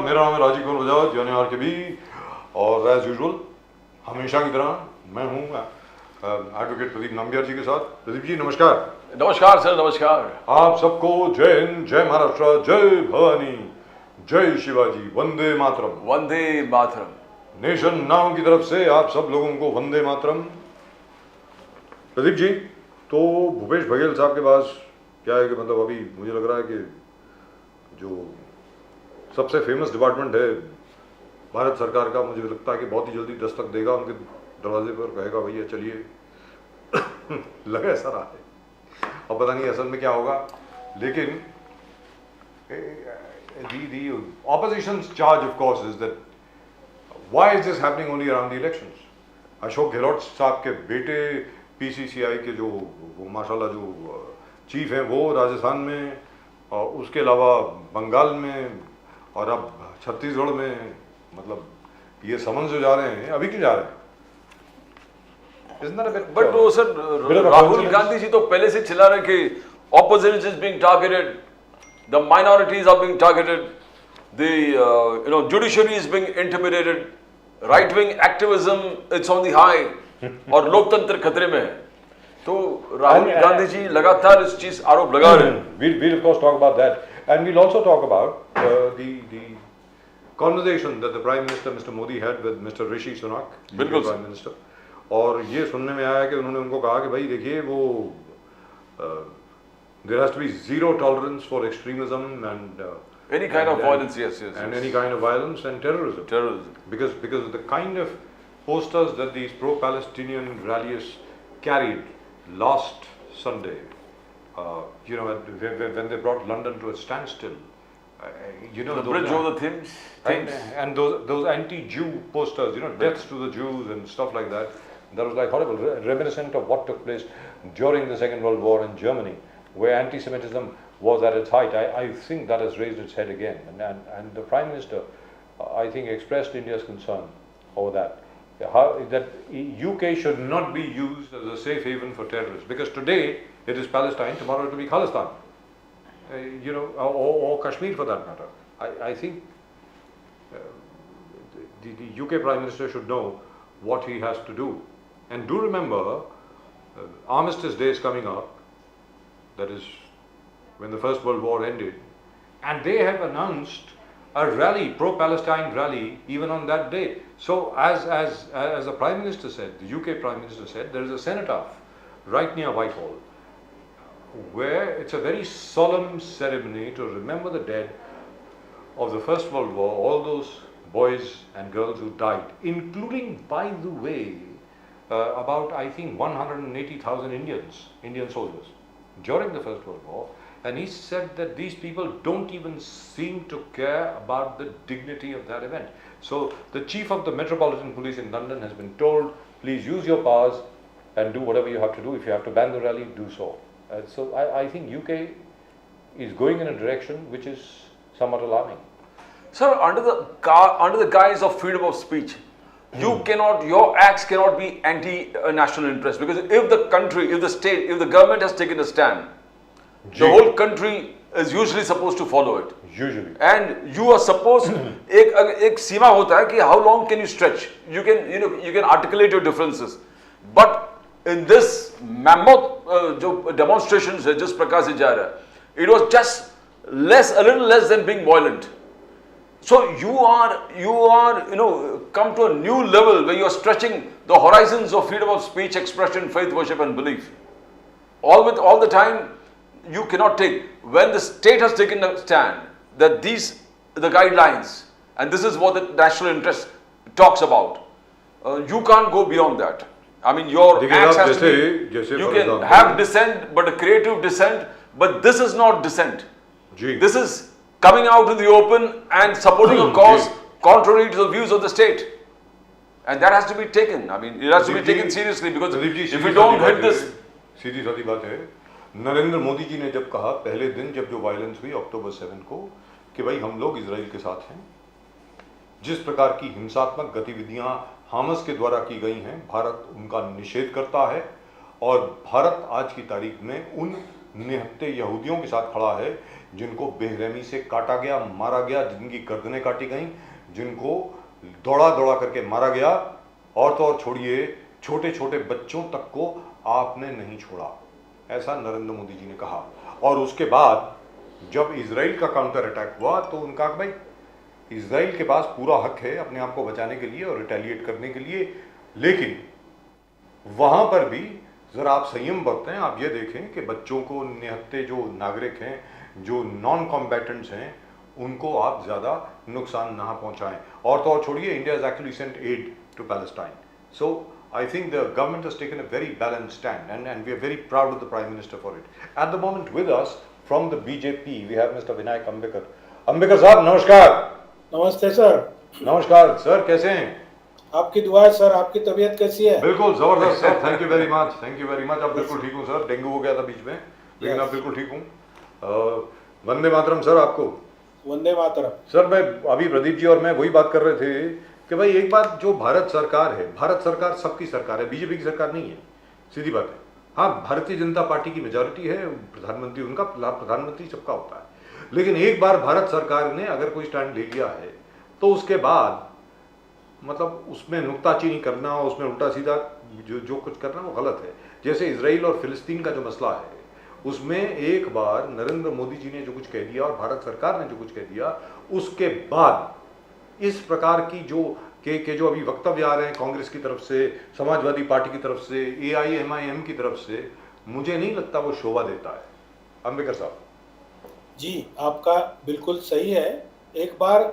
मेरा नाम है राजीव कुमार बजाज यानी आर के बी, और एज यूजुअल हमेशा की तरह मैं हूँ एडवोकेट प्रदीप नाम्बियार जी के साथ। प्रदीप जी नमस्कार। नमस्कार सर, नमस्कार। आप सबको जय हिंद, जय महाराष्ट्र, जय भवानी, जय शिवाजी, वंदे मातरम। वंदे मातरम। नेशन नाउ की तरफ से आप सब लोगों को वंदे मातरम। प्रदीप जी, तो भूपेश बघेल साहब के पास क्या है कि मतलब अभी मुझे लग रहा है कि जो सबसे फेमस डिपार्टमेंट है भारत सरकार का, मुझे लगता है कि बहुत ही जल्दी दस्तक देगा उनके दरवाजे पर, कहेगा भैया चलिए लगा ऐसा रहा है। अब पता नहीं असल में क्या होगा, लेकिन the opposition's charge of course is that why is this happening only around the elections? Ashok Gehlot साहब के बेटे पीसीसीआई के जो वो माशाल्लाह जो चीफ हैं वो राजस्थान में, और उसके अलावा बंगाल में, और अब छत्तीसगढ़ में, मतलब ये समझ जो जा रहे हैं अभी क्यों जा रहे हैं? बट वो सर राहुल गांधी जी तो पहले से चिल्ला रहे कि opposition is being targeted, the minorities are being targeted, the judiciary is being intimidated, right wing activism it's on the high, और लोकतंत्र खतरे में है। तो राहुल गांधी जी लगातार इस चीज आरोप लगा रहे हैं। We'll of course talk about that, and we'll also talk about the conversation that the Prime Minister Mr. Modi had with Mr. Rishi Sunak, बिल्कुल Prime Minister, और ये सुनने में आया कि उन्होंने उनको कहा कि भाई देखिए वो there has to be zero tolerance for extremism and any kind of violence, yes, and any kind of violence and terrorism. Because of the kind of posters that these pro-Palestinian rallies carried last Sunday, when they brought London to a standstill, the bridge over the Thames, and those anti-Jew posters, deaths to the Jews and stuff like that. That was like horrible, reminiscent of what took place during the Second World War in Germany, where anti-Semitism was at its height. I think that has raised its head again, and the Prime Minister, I think, expressed India's concern over that. That UK should not be used as a safe haven for terrorists, because today it is Palestine, tomorrow it will be Khalistan, or Kashmir for that matter. I think the UK Prime Minister should know what he has to do. And do remember, Armistice Day is coming up, that is when the First World War ended, and they have announced a rally, pro-Palestine rally, even on that day. So as the Prime Minister said, the UK Prime Minister said, there is a cenotaph right near Whitehall, where it's a very solemn ceremony to remember the dead of the First World War, all those boys and girls who died, including, by the way, about I think 180,000 Indian soldiers during the First World War. And he said that these people don't even seem to care about the dignity of that event. So the chief of the Metropolitan Police in London has been told, please use your powers and do whatever you have to do. If you have to ban the rally, do so. So I think UK is going in a direction which is somewhat alarming. Sir, under the guise of freedom of speech, your acts cannot be anti-national interest, because if the country, if the state, if the government has taken a stand, the whole country is usually supposed to follow it. Usually. And you are supposed, एक सीमा होता है कि how long can you stretch? You can articulate your differences. But in this mammoth जो demonstrations है जिस प्रकार से जा रहा है, it was just a little less than being violent. So you are come to a new level where you are stretching the horizons of freedom of speech, expression, faith, worship and belief. All the time you cannot take. When the state has taken a stand that these the guidelines and this is what the national interest talks about, you can't go beyond that. I mean your acts has to be, you can have dissent, but a creative dissent, but this is not dissent. This is coming out in the open and supporting a cause contrary to the views of the state. And that has to be taken. I mean, it has to be taken seriously, because if we don't hit this... सीधी सादी बात है, नरेंद्र मोदी जी ने जब कहा पहले दिन जब जो वायलेंस हुई अक्टूबर 7 को कि भाई हम लोग इजराइल के साथ हैं, जिस प्रकार की हिंसात्मक गतिविधियां हामस के द्वारा की गई हैं, भारत उनका निषेध करता है, और भारत आज की तारीख में उन निहत्थे यहूदियों के साथ खड़ा है जिनको बेरहमी से काटा गया, मारा गया, जिनकी गर्दनें काटी गईं, जिनको दौड़ा दौड़ा करके मारा गया, और तो और छोड़िए छोटे छोटे बच्चों तक को आपने नहीं छोड़ा, ऐसा नरेंद्र मोदी जी ने कहा। और उसके बाद जब इजराइल का काउंटर अटैक हुआ तो उनका भाई इजराइल के पास पूरा हक है अपने आप को बचाने के लिए और रिटेलिएट करने के लिए, लेकिन वहां पर भी जरा आप संयम बरतें। आप ये देखें कि बच्चों को, निहत्थे जो नागरिक हैं, जो नॉन कॉम्बैटेंट्स हैं, उनको आप ज़्यादा नुकसान ना पहुंचाएं। और तो और छोड़िए, India is actually sent aid to Palestine. So I think the government has taken a very balanced stand, and we are very proud of the Prime Minister for it. At the moment with us from the BJP, we have Mr. Vinayak Ambekar. Ambekar साहब नमस्कार। नमस्ते sir. नमस्कार sir, कैसे हैं? आपकी दुआ है sir. आपकी तबीयत कैसी है? बिल्कुल जबरदस्त sir, thank you very much, thank you very much. अब बिल्कुल ठीक हूँ सर, डेंगू हो गया था बीच में, लेकिन अब बिल्कुल ठीक हूँ। वंदे मातरम सर आपको। वंदे मातरम। सर मैं अभी प्रदीप जी और मैं वही बात कर रहे थे कि भाई एक बात, जो भारत सरकार है, भारत सरकार सबकी सरकार है, बीजेपी की सरकार नहीं है, सीधी बात है। हाँ, भारतीय जनता पार्टी की मेजॉरिटी है, प्रधानमंत्री उनका, प्रधानमंत्री सबका होता है, लेकिन एक बार भारत सरकार ने अगर कोई स्टैंड ले लिया है तो उसके बाद मतलब उसमें नुक्ताचीनी करना, उसमें उल्टा सीधा जो कुछ करना वो गलत है। जैसे इजराइल और फिलिस्तीन का जो मसला है, उसमें एक बार नरेंद्र मोदी जी ने जो कुछ कह दिया और भारत सरकार ने जो कुछ कह दिया, उसके बाद इस प्रकार की जो अभी वक्तव्य आ रहे हैं कांग्रेस की तरफ से, समाजवादी पार्टी की तरफ से, AIMIM की तरफ से, मुझे नहीं लगता वो शोभा देता है। अंबेकर साहब जी, आपका बिल्कुल सही है। एक बार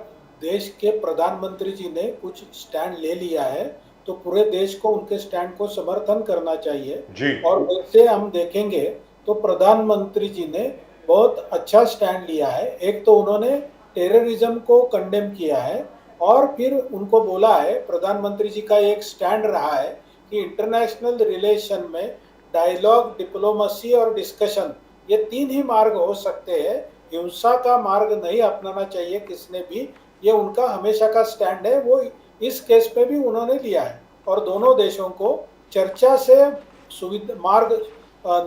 देश के प्रधानमंत्री जी ने कुछ स्टैंड ले लिया है तो पूरे देश को उनके स्टैंड को समर्थन करना चाहिए जी। और वैसे हम देखेंगे तो प्रधानमंत्री जी ने बहुत अच्छा स्टैंड लिया है। एक तो उन्होंने टेररिज्म को कंडेम किया है और फिर उनको बोला है, प्रधानमंत्री जी का एक स्टैंड रहा है कि इंटरनेशनल रिलेशन में डायलॉग, डिप्लोमेसी और डिस्कशन, ये तीन ही मार्ग हो सकते हैं। हिंसा का मार्ग नहीं अपनाना चाहिए किसने भी, ये उनका हमेशा का स्टैंड है। वो इस केस पे भी उन्होंने लिया है और दोनों देशों को चर्चा से सुविधा मार्ग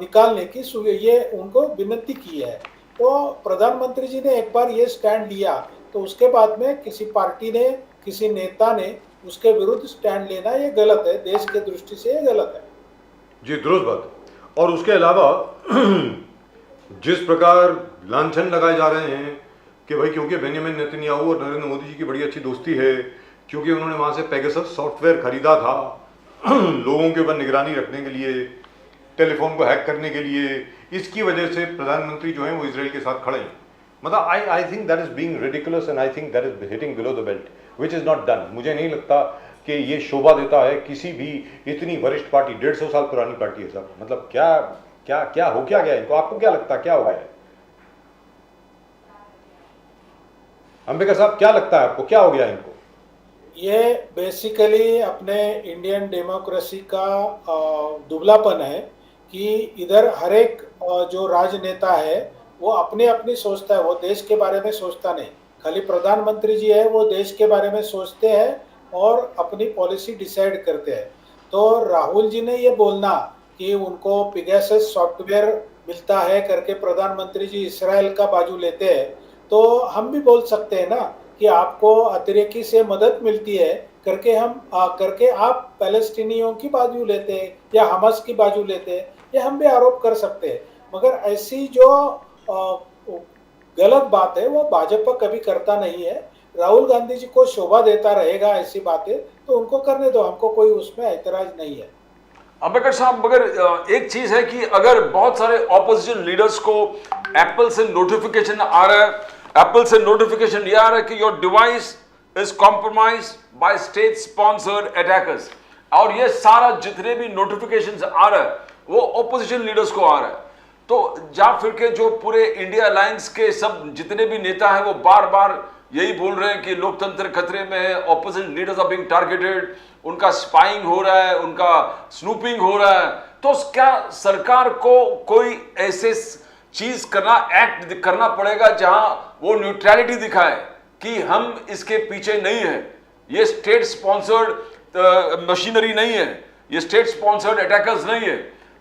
निकालने की ये उनको विनती की है। तो प्रधानमंत्री जी ने एक बार ये स्टैंड लिया तो उसके बाद में किसी पार्टी ने, किसी नेता ने उसके विरुद्ध स्टैंड लेना ये गलत है, देश के दृष्टि से ये गलत है। जी दुरुस्त बात। और उसके अलावा जिस प्रकार लांछन लगाए जा रहे हैं कि भाई क्योंकि बेंजामिन नेतन्याहू और नरेंद्र मोदी जी की बड़ी अच्छी दोस्ती है, क्योंकि उन्होंने वहाँ से पेगासस सॉफ्टवेयर खरीदा था लोगों के ऊपर निगरानी रखने के लिए, टेलीफोन को हैक करने के लिए, इसकी वजह से प्रधानमंत्री जो हैं वो इजराइल के साथ खड़े हैं। मतलब I think that is being ridiculous and I think that is hitting below the belt which is not done. मुझे नहीं लगता कि ये शोभा देता है किसी भी इतनी वरिष्ठ पार्टी, 150 साल पुरानी पार्टी है साहब। मतलब क्या हो क्या गया इनको? आपको क्या लगता है क्या हुआ है? अंबेकर साहब क्या लगता है आपको क्या हो गया इनको? ये बेसिकली अपने इंडियन डेमोक्रेसी का दुबलापन है कि इधर हर एक जो राजनेता है वो अपनी अपनी सोचता है, वो देश के बारे में सोचता नहीं। खाली प्रधानमंत्री जी है वो देश के बारे में सोचते हैं और अपनी पॉलिसी डिसाइड करते हैं। तो राहुल जी ने ये बोलना कि उनको पेगासस सॉफ्टवेयर मिलता है करके प्रधानमंत्री जी इसराइल का बाजू लेते हैं, तो हम भी बोल सकते हैं ना कि आपको अतिरेकी से मदद मिलती है करके आप पैलेस्टीनियों की बाजू लेते हैं या हमास की बाजू लेते हैं, ये हम भी आरोप कर सकते हैं। मगर ऐसी जो गलत बात है वो भाजपा कभी करता नहीं है। राहुल गांधी जी को शोभा देता रहेगा ऐसी बातें, तो उनको करने दो, हमको कोई उसमें ऐतराज नहीं है। अंबेडकर साहब, मगर एक चीज है कि अगर बहुत सारे ऑपोजिशन लीडर्स को एप्पल से नोटिफिकेशन आ रहा है, एप्पल से नोटिफिकेशन ये आ रहा है कि your device is compromise by state sponsored attackers, और ये सारा जितने भी नोटिफिकेशंस आ रहा है वो ऑपोजिशन लीडर्स को आ रहा है। तो जा फिर के जो पूरे इंडिया अलायंस के सब जितने भी नेता हैं वो बार बार यही बोल रहे हैं कि लोकतंत्र खतरे में है, opposition leaders are being targeted, उनका स्पाइंग हो रहा है, उनका स्नूपिंग हो रहा है। तो क्या सरकार को कोई ऐसे चीज करना, एक्ट करना पड़ेगा जहां वो न्यूट्रलिटी दिखाए कि हम इसके पीछे नहीं है, ये स्टेट स्पॉन्सर्ड मशीनरी नहीं है, ये स्टेट स्पॉन्सर्ड अटैकर्स नहीं है।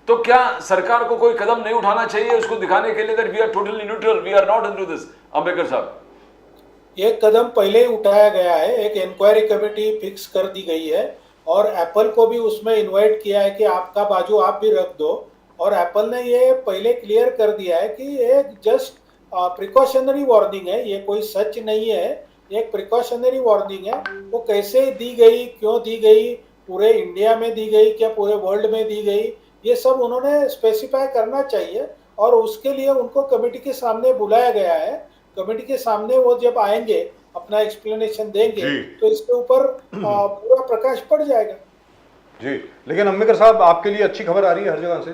तो क्या सरकार को कोई कदम नहीं उठाना चाहिए उसको दिखाने के लिए that we are totally neutral, we are not into this? Ambedkar साहब, एक कदम पहले ही उठाया गया है, एक इंक्वायरी कमेटी फिक्स कर दी गई है और एप्पल को भी उसमें इनवाइट किया है कि आपका बाजू आप भी रख दो। और एप्पल ने ये पहले क्लियर कर दिया है कि ये जस्ट प्रिकॉशनरी वार्निंग है, ये कोई सच नहीं है, एक प्रिकॉशनरी वार्निंग है। वो कैसे दी गई, क्यों दी गई, पूरे इंडिया में दी गई, क्या पूरे वर्ल्ड में दी गई, ये सब उन्होंने स्पेसिफाई करना चाहिए और उसके लिए उनको कमेटी के सामने बुलाया गया है। कमेटी के सामने वो जब आएंगे अपना एक्सप्लेनेशन देंगे जी। तो इसके ऊपर पूरा प्रकाश पड़ जाएगा। जी, लेकिन अंबेडकर साहब आपके लिए अच्छी खबर आ रही है हर जगह से।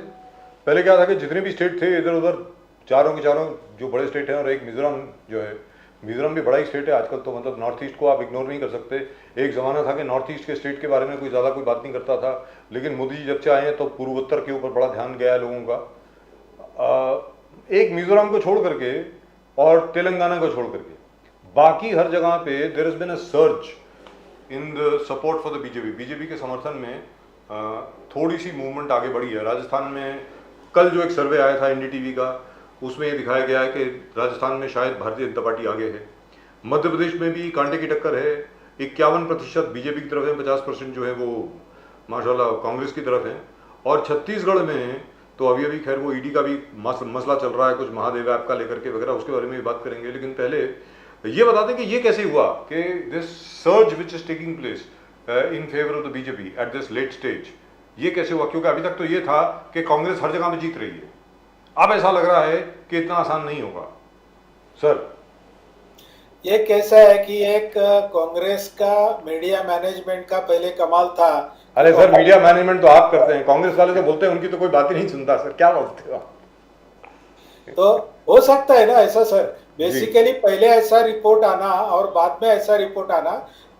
पहले क्या था कि जितने भी स्टेट थे इधर उधर, चारों के चारों जो बड़े स्टेट हैं, और एक मिजोरम जो है, मिजोरम भी बड़ा ही स्टेट है आजकल, तो मतलब नॉर्थ ईस्ट को आप इग्नोर नहीं कर सकते। एक ज़माना था कि नॉर्थ ईस्ट के स्टेट के बारे में कोई ज़्यादा कोई बात नहीं करता था, लेकिन मोदी जी जब से आए हैं तो पूर्वोत्तर के ऊपर बड़ा ध्यान गया है लोगों का। एक मिजोरम को छोड़ करके और तेलंगाना को छोड़ करके बाकी हर जगह पे there has been a search in the support for the BJP. BJP के समर्थन में थोड़ी सी मूवमेंट आगे बढ़ी है। राजस्थान में कल जो एक सर्वे आया था एनडीटीवी का, उसमें ये दिखाया गया है कि राजस्थान में शायद भारतीय जनता पार्टी आगे है। मध्य प्रदेश में भी कांटे की टक्कर है, 51% बीजेपी की तरफ है, 50% जो है वो माशाल्लाह कांग्रेस की तरफ है। और छत्तीसगढ़ में तो अभी अभी खैर वो ईडी का भी मसला चल रहा है, कुछ महादेव ऐप का लेकर के वगैरह, उसके बारे में भी बात करेंगे। लेकिन पहले ये बता दें कि ये कैसे हुआ कि this surge which is taking place in favour of the BJP at this late stage, ये कैसे हुआ? क्योंकि अभी तक तो ये था कि कांग्रेस हर जगह में जीत रही है, अब ऐसा लग रहा है कि इतना आसान नहीं होगा। सर, ये कैसा है कि एक कांग्रेस का मीडिया मैनेजमेंट का पहले कमाल था। अरे सर, मीडिया मैनेजमेंट तो आप करते हैं, कांग्रेस वाले जो बोलते हैं उनकी तो कोई बात ही नहीं सुनता। सर क्या बोलते हो आप? तो हो सकता है ना ऐसा सर, बेसिकली पहले ऐसा रिपोर्ट आना और बाद में ऐसा रिपोर्ट आना।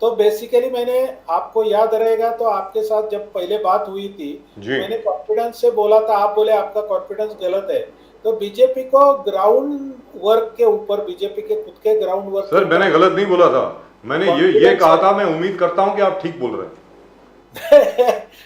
तो बेसिकली मैंने, आपको याद रहेगा तो आपके साथ जब पहले बात हुई थी, मैंने कॉन्फिडेंस से बोला था, आप बोले आपका कॉन्फिडेंस गलत है। तो बीजेपी को ग्राउंड वर्क के ऊपर, बीजेपी के खुद के ग्राउंड वर्क, सर मैंने गलत नहीं बोला था, मैंने ये कहा था, मैं उम्मीद करता हूं कि आप ठीक बोल रहे हैं।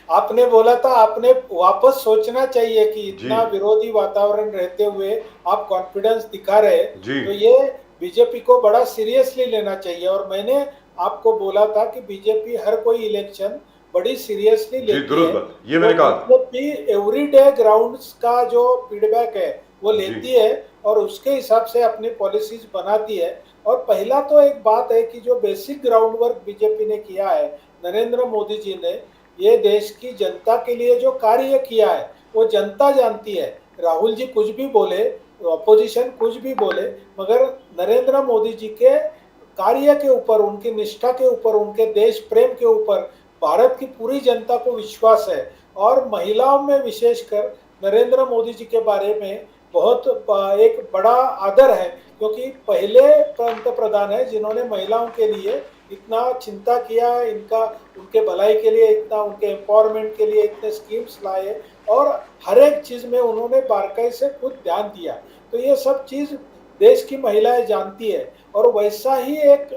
आपने बोला था, आपने वापस सोचना चाहिए कि इतना विरोधी वातावरण रहते हुए आप कॉन्फिडेंस दिखा रहे, तो ये बीजेपी को बड़ा सीरियसली लेना चाहिए। और मैंने आपको बोला था कि बीजेपी हर कोई इलेक्शन बड़ी सीरियसली लेती है। ये मैंने कहा। बीजेपी एवरीडे ग्राउंड्स का जो फीडबैक है वो लेती है और उसके हिसाब से अपनी पॉलिसीज बनाती है। और पहला तो एक बात है कि जो बेसिक ग्राउंड वर्क बीजेपी ने किया है, नरेंद्र मोदी जी ने ये देश की जनता के लिए जो कार्य किया है वो जनता जानती है। राहुल जी कुछ भी बोले, अपोजिशन कुछ भी बोले, मगर नरेंद्र मोदी जी के कार्य के ऊपर, उनकी निष्ठा के ऊपर, उनके देश प्रेम के ऊपर भारत की पूरी जनता को विश्वास है। और महिलाओं में विशेषकर नरेंद्र मोदी जी के बारे में बहुत एक बड़ा आदर है, क्योंकि पहले पंतप्रधान है जिन्होंने महिलाओं के लिए इतना चिंता किया है, इनका, उनके भलाई के लिए इतना, उनके एम्पावरमेंट के लिए इतने स्कीम्स लाए और हर एक चीज में उन्होंने बारकाई से खुद ध्यान दिया। तो ये सब चीज देश की महिलाएं जानती है। और वैसा ही एक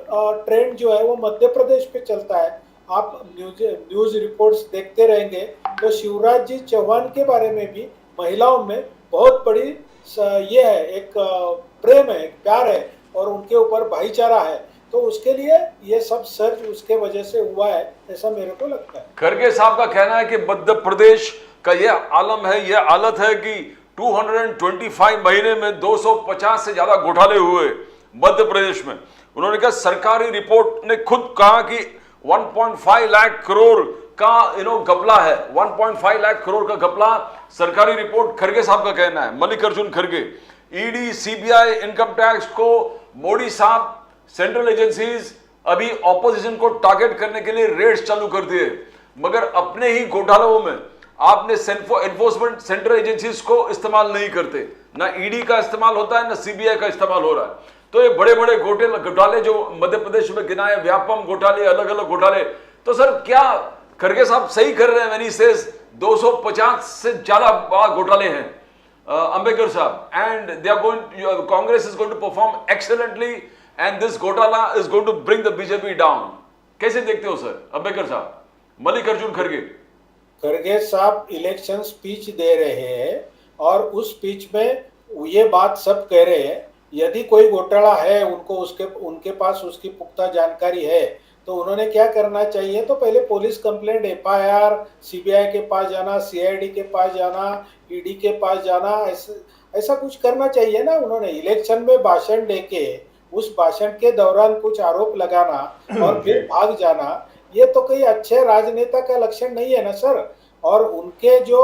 ट्रेंड जो है वो मध्य प्रदेश पे चलता है। आप न्यूज रिपोर्ट्स देखते रहेंगे तो शिवराज जी चौहान के बारे में भी महिलाओं में बहुत बड़ी ये है, एक प्रेम है, एक प्यार है और उनके ऊपर भाईचारा है। तो उसके लिए ये सब सर्च उसके वजह से हुआ है, ऐसा मेरे को लगता है। खड़गे साहब का कहना है कि मध्य प्रदेश का ये आलम है, ये हालत है कि 225 महीने में 250 से ज्यादा घोटाले हुए मध्य प्रदेश में। उन्होंने कहा, सरकारी रिपोर्ट ने खुद कहा कि 1.5 लाख करोड़ का घपला है, 1.5 लाख करोड़ का घपला, सरकारी रिपोर्ट खड़गे साहब का कहना है, मल्लिकार्जुन खड़गे। ईडी, सीबीआई, इनकम टैक्स को मोदी साहब, सेंट्रल एजेंसीज अभी ऑपोजिशन को टारगेट करने के लिए रेड्स चालू कर दिए, मगर अपने ही घोटालों में आपने एनफोर्समेंट सेंट्रल एजेंसीज को इस्तेमाल नहीं करते, ना ईडी का इस्तेमाल होता है, ना सीबीआई का इस्तेमाल हो रहा है। तो ये बड़े बड़े घोटाले जो मध्य प्रदेश में गिनाए, व्यापम घोटाले, अलग अलग घोटाले, तो सर क्या खड़गे साहब सही कर रहे हैं व्हेन ही सेज 250 से ज्यादा घोटाले हैं Ambedkar Sahab, and they are going, Congress is going to perform excellently and this घोटाला is going to bring the BJP down? कैसे देखते हो सर अंबेडकर साहब? मल्लिकार्जुन खड़गे। खरगे साहब इलेक्शन स्पीच दे रहे हैं और उस स्पीच में ये बात सब कह रहे हैं, यदि कोई घोटाला है उनको उनके पास उसकी पुख्ता जानकारी है तो उन्होंने क्या करना चाहिए, तो पहले पुलिस कंप्लेंट, एफआईआर, सीबीआई के पास जाना, सीआईडी के पास जाना, ईडी के पास जाना, ऐसा कुछ करना चाहिए ना। उन्होंने इलेक्शन में भाषण देके उस भाषण के दौरान कुछ आरोप लगाना और फिर भाग जाना, ये तो कोई अच्छे राजनेता का लक्षण नहीं है ना सर। और उनके जो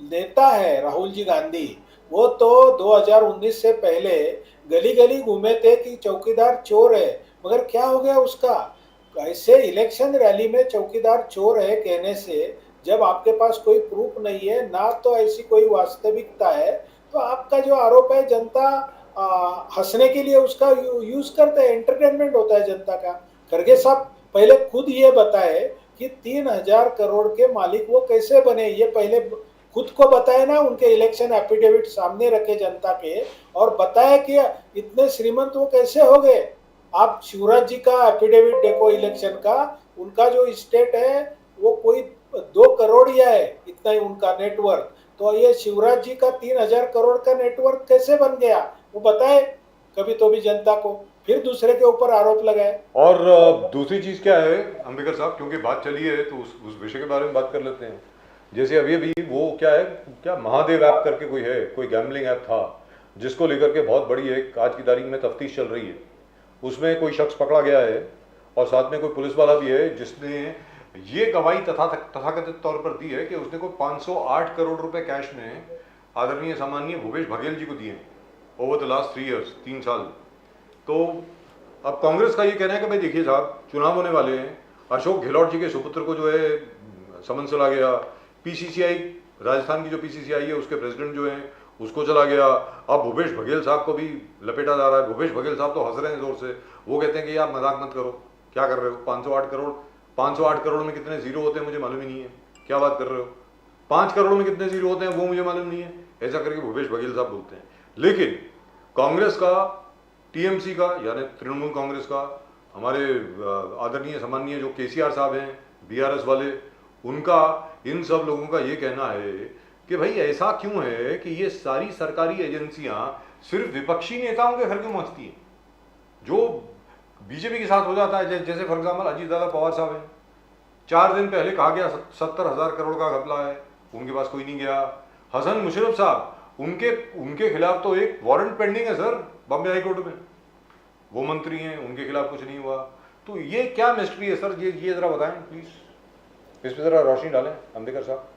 नेता है राहुल जी गांधी, वो तो 2019 से पहले गली गली घूमे थे कि चौकीदार चोर है, मगर क्या हो गया उसका। ऐसे इलेक्शन रैली में चौकीदार चोर है कहने से, जब आपके पास कोई प्रूफ नहीं है ना, तो ऐसी कोई वास्तविकता है, तो आपका जो आरोप है जनता हंसने के लिए उसका यूज करते हैं, एंटरटेनमेंट होता है जनता का। खरगे साहब पहले खुद ये बताए कि 3,000 करोड़ के मालिक वो कैसे बने, ये पहले खुद को बताए ना, उनके इलेक्शन एफिडेविट सामने रखे जनता के और बताए कि इतने श्रीमंत वो कैसे हो गए। आप शिवराज जी का एफिडेविट देखो इलेक्शन का, उनका जो स्टेट है वो कोई 2 करोड़ ही है, इतना ही उनका नेटवर्क। तो ये शिवराज जी का 3,000 करोड़ का नेटवर्क कैसे बन गया, वो बताए कभी तो भी जनता को, फिर दूसरे के ऊपर आरोप लगाए। और दूसरी चीज क्या है अंबेडकर साहब, क्योंकि बात चली है तो उस विषय के बारे में बात कर लेते हैं। जैसे अभी अभी वो क्या है, क्या महादेव ऐप करके कोई है, कोई गैम्बलिंग ऐप था जिसको लेकर के बहुत बड़ी एक आज की तारीख में तफ्तीश चल रही है। उसमें कोई शख्स पकड़ा गया है और साथ में कोई पुलिस वाला भी है जिसने ये गवाही तथाकथित तौर पर दी है कि उसने कोई 508 करोड़ रुपए कैश में आदरणीय सम्माननीय भूपेश बघेल जी को दिए ओवर द लास्ट 3 ईयर्स, 3 साल। तो अब कांग्रेस का ये कहना है कि भाई देखिए साहब, चुनाव होने वाले हैं, अशोक गहलोत जी के सुपुत्र को जो है समन चला गया, पीसीसीआई राजस्थान की जो पीसीसीआई है उसके प्रेसिडेंट जो हैं उसको चला गया, अब भूपेश बघेल साहब को भी लपेटा जा रहा है। भूपेश बघेल साहब तो हंस रहे हैं जोर से, वो कहते हैं कि आप मजाक मत करो, क्या कर रहे हो, 508 करोड़ में कितने जीरो होते हैं मुझे मालूम ही नहीं है, क्या बात कर रहे हो, 5 करोड़ में कितने जीरो होते हैं वो मुझे मालूम नहीं है, ऐसा करके भूपेश बघेल साहब बोलते हैं। लेकिन कांग्रेस का, टीएमसी का यानी तृणमूल कांग्रेस का, हमारे आदरणीय सम्माननीय जो केसीआर साहब हैं बीआरएस वाले, उनका, इन सब लोगों का ये कहना है कि भाई ऐसा क्यों है कि ये सारी सरकारी एजेंसियां सिर्फ विपक्षी नेताओं के घर क्यों पहुंचती हैं, जो बीजेपी के साथ हो जाता है। जैसे फॉर एग्जाम्पल अजीत दादा पवार साहब हैं, 4 दिन पहले कहा गया 70,000 करोड़ का घपला है, उनके पास कोई नहीं गया। हसन मुशर्रफ साहब, उनके खिलाफ तो एक वारंट पेंडिंग है सर बॉम्बे हाईकोर्ट में, वो मंत्री हैं, उनके खिलाफ कुछ नहीं हुआ। तो ये क्या मिस्ट्री है सर, ये जरा बताएं प्लीज, इस पर जरा रोशनी डालें अंबेडकर साहब।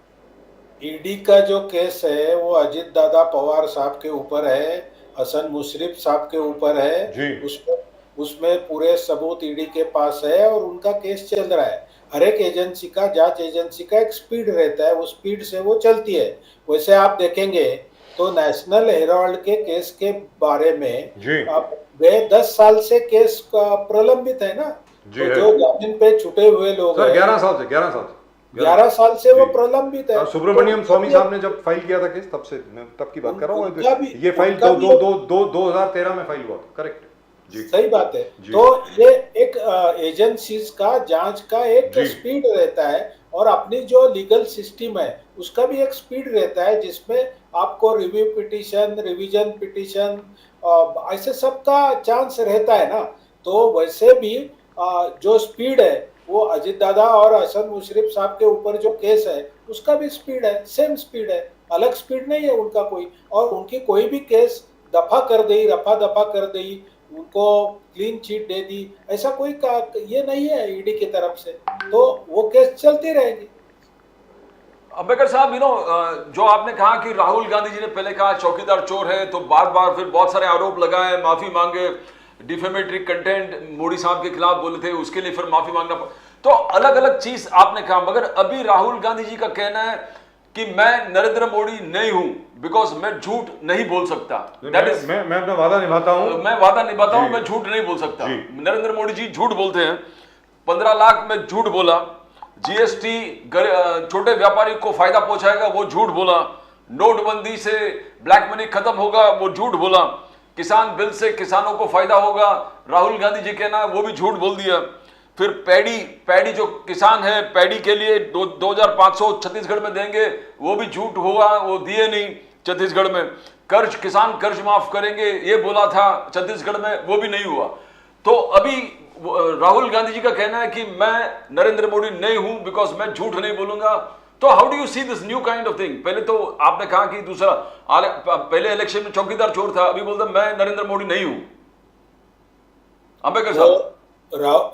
ईडी का जो केस है वो अजीत दादा पवार साहब के ऊपर है, हसन मुशर्रफ साहब के ऊपर है जी। उसमें पूरे सबूत ईडी के पास है और उनका केस चल रहा है। हर एक एजेंसी का, जांच एजेंसी का एक स्पीड रहता है, वो स्पीड से वो चलती है। वैसे आप देखेंगे तो नेशनल हेराल्ड के केस के बारे में अब 10 साल से केस प्रलंबित है ना, तो जो जामीन पे छूटे हुए लोग सर 11 साल से वो प्रलंबित है। सुब्रमण्यम स्वामी साहब ने जब फाइल किया था केस, तब से, मैं तब की बात कर रहा हूँ, ये फाइल 2013 में फाइल हुआ था, करेक्ट जी, सही बात है। तो ये एक एजेंसीज का जांच का एक स्पीड रहता है और अपनी जो लीगल सिस्टम है उसका भी एक स्पीड रहता है, जिसमें आपको रिव्यू पिटीशन, रिवीजन पिटीशन, ऐसे सब का चांस रहता है ना। तो वैसे भी जो स्पीड है वो अजीत दादा और हसन मुशर्रफ साहब के ऊपर जो केस है उसका भी स्पीड है, सेम स्पीड है, अलग स्पीड नहीं है उनका कोई। और उनकी कोई भी केस दफा कर दी, रफा दफा कर दी, उनको क्लीन चिट दे दी, ऐसा कोई ये नहीं है ईडी की तरफ से, तो वो केस चलती रहेगी। अंबेडकर साहब, जो आपने कहा कि राहुल गांधी जी ने पहले कहा चौकीदार चोर है, तो बार बार फिर बहुत सारे आरोप लगाए, माफी मांगे, डिफेमेटरी कंटेंट मोदी साहब के खिलाफ बोले थे, उसके लिए फिर माफी मांगना, तो अलग अलग चीज आपने कहा। मगर अभी राहुल गांधी जी का कहना है कि मैं नरेंद्र मोदी नहीं हूं, बिकॉज मैं झूठ नहीं बोल सकता। मैं अपना वादा निभाता हूं, मैं झूठ नहीं बोल सकता। नरेंद्र मोदी जी झूठ बोलते हैं, 15 लाख में झूठ बोला, जीएसटी छोटे व्यापारी को फायदा पहुंचाएगा, वो झूठ बोला, नोटबंदी से ब्लैक मनी खत्म होगा, वो झूठ बोला, किसान बिल से किसानों को फायदा होगा, राहुल गांधी जी कहना वो भी झूठ बोल दिया। फिर पैडी पैडी जो किसान है, पैडी के लिए 2500 छत्तीसगढ़ में देंगे, वो भी झूठ हुआ, वो दिए नहीं छत्तीसगढ़ में। कर्ज, किसान कर्ज माफ करेंगे ये बोला था छत्तीसगढ़ में, वो भी नहीं हुआ। तो अभी राहुल गांधी जी का कहना है कि मैं नरेंद्र मोदी नहीं हूं बिकॉज मैं झूठ नहीं बोलूंगा। तो how do you see this new kind of thing? पहले तो आपने कहा कि दूसरा, पहले इलेक्शन में चौकीदार चोर था, अभी बोलता मैं नरेंद्र मोदी नहीं हूं। अंबेडकर साहब,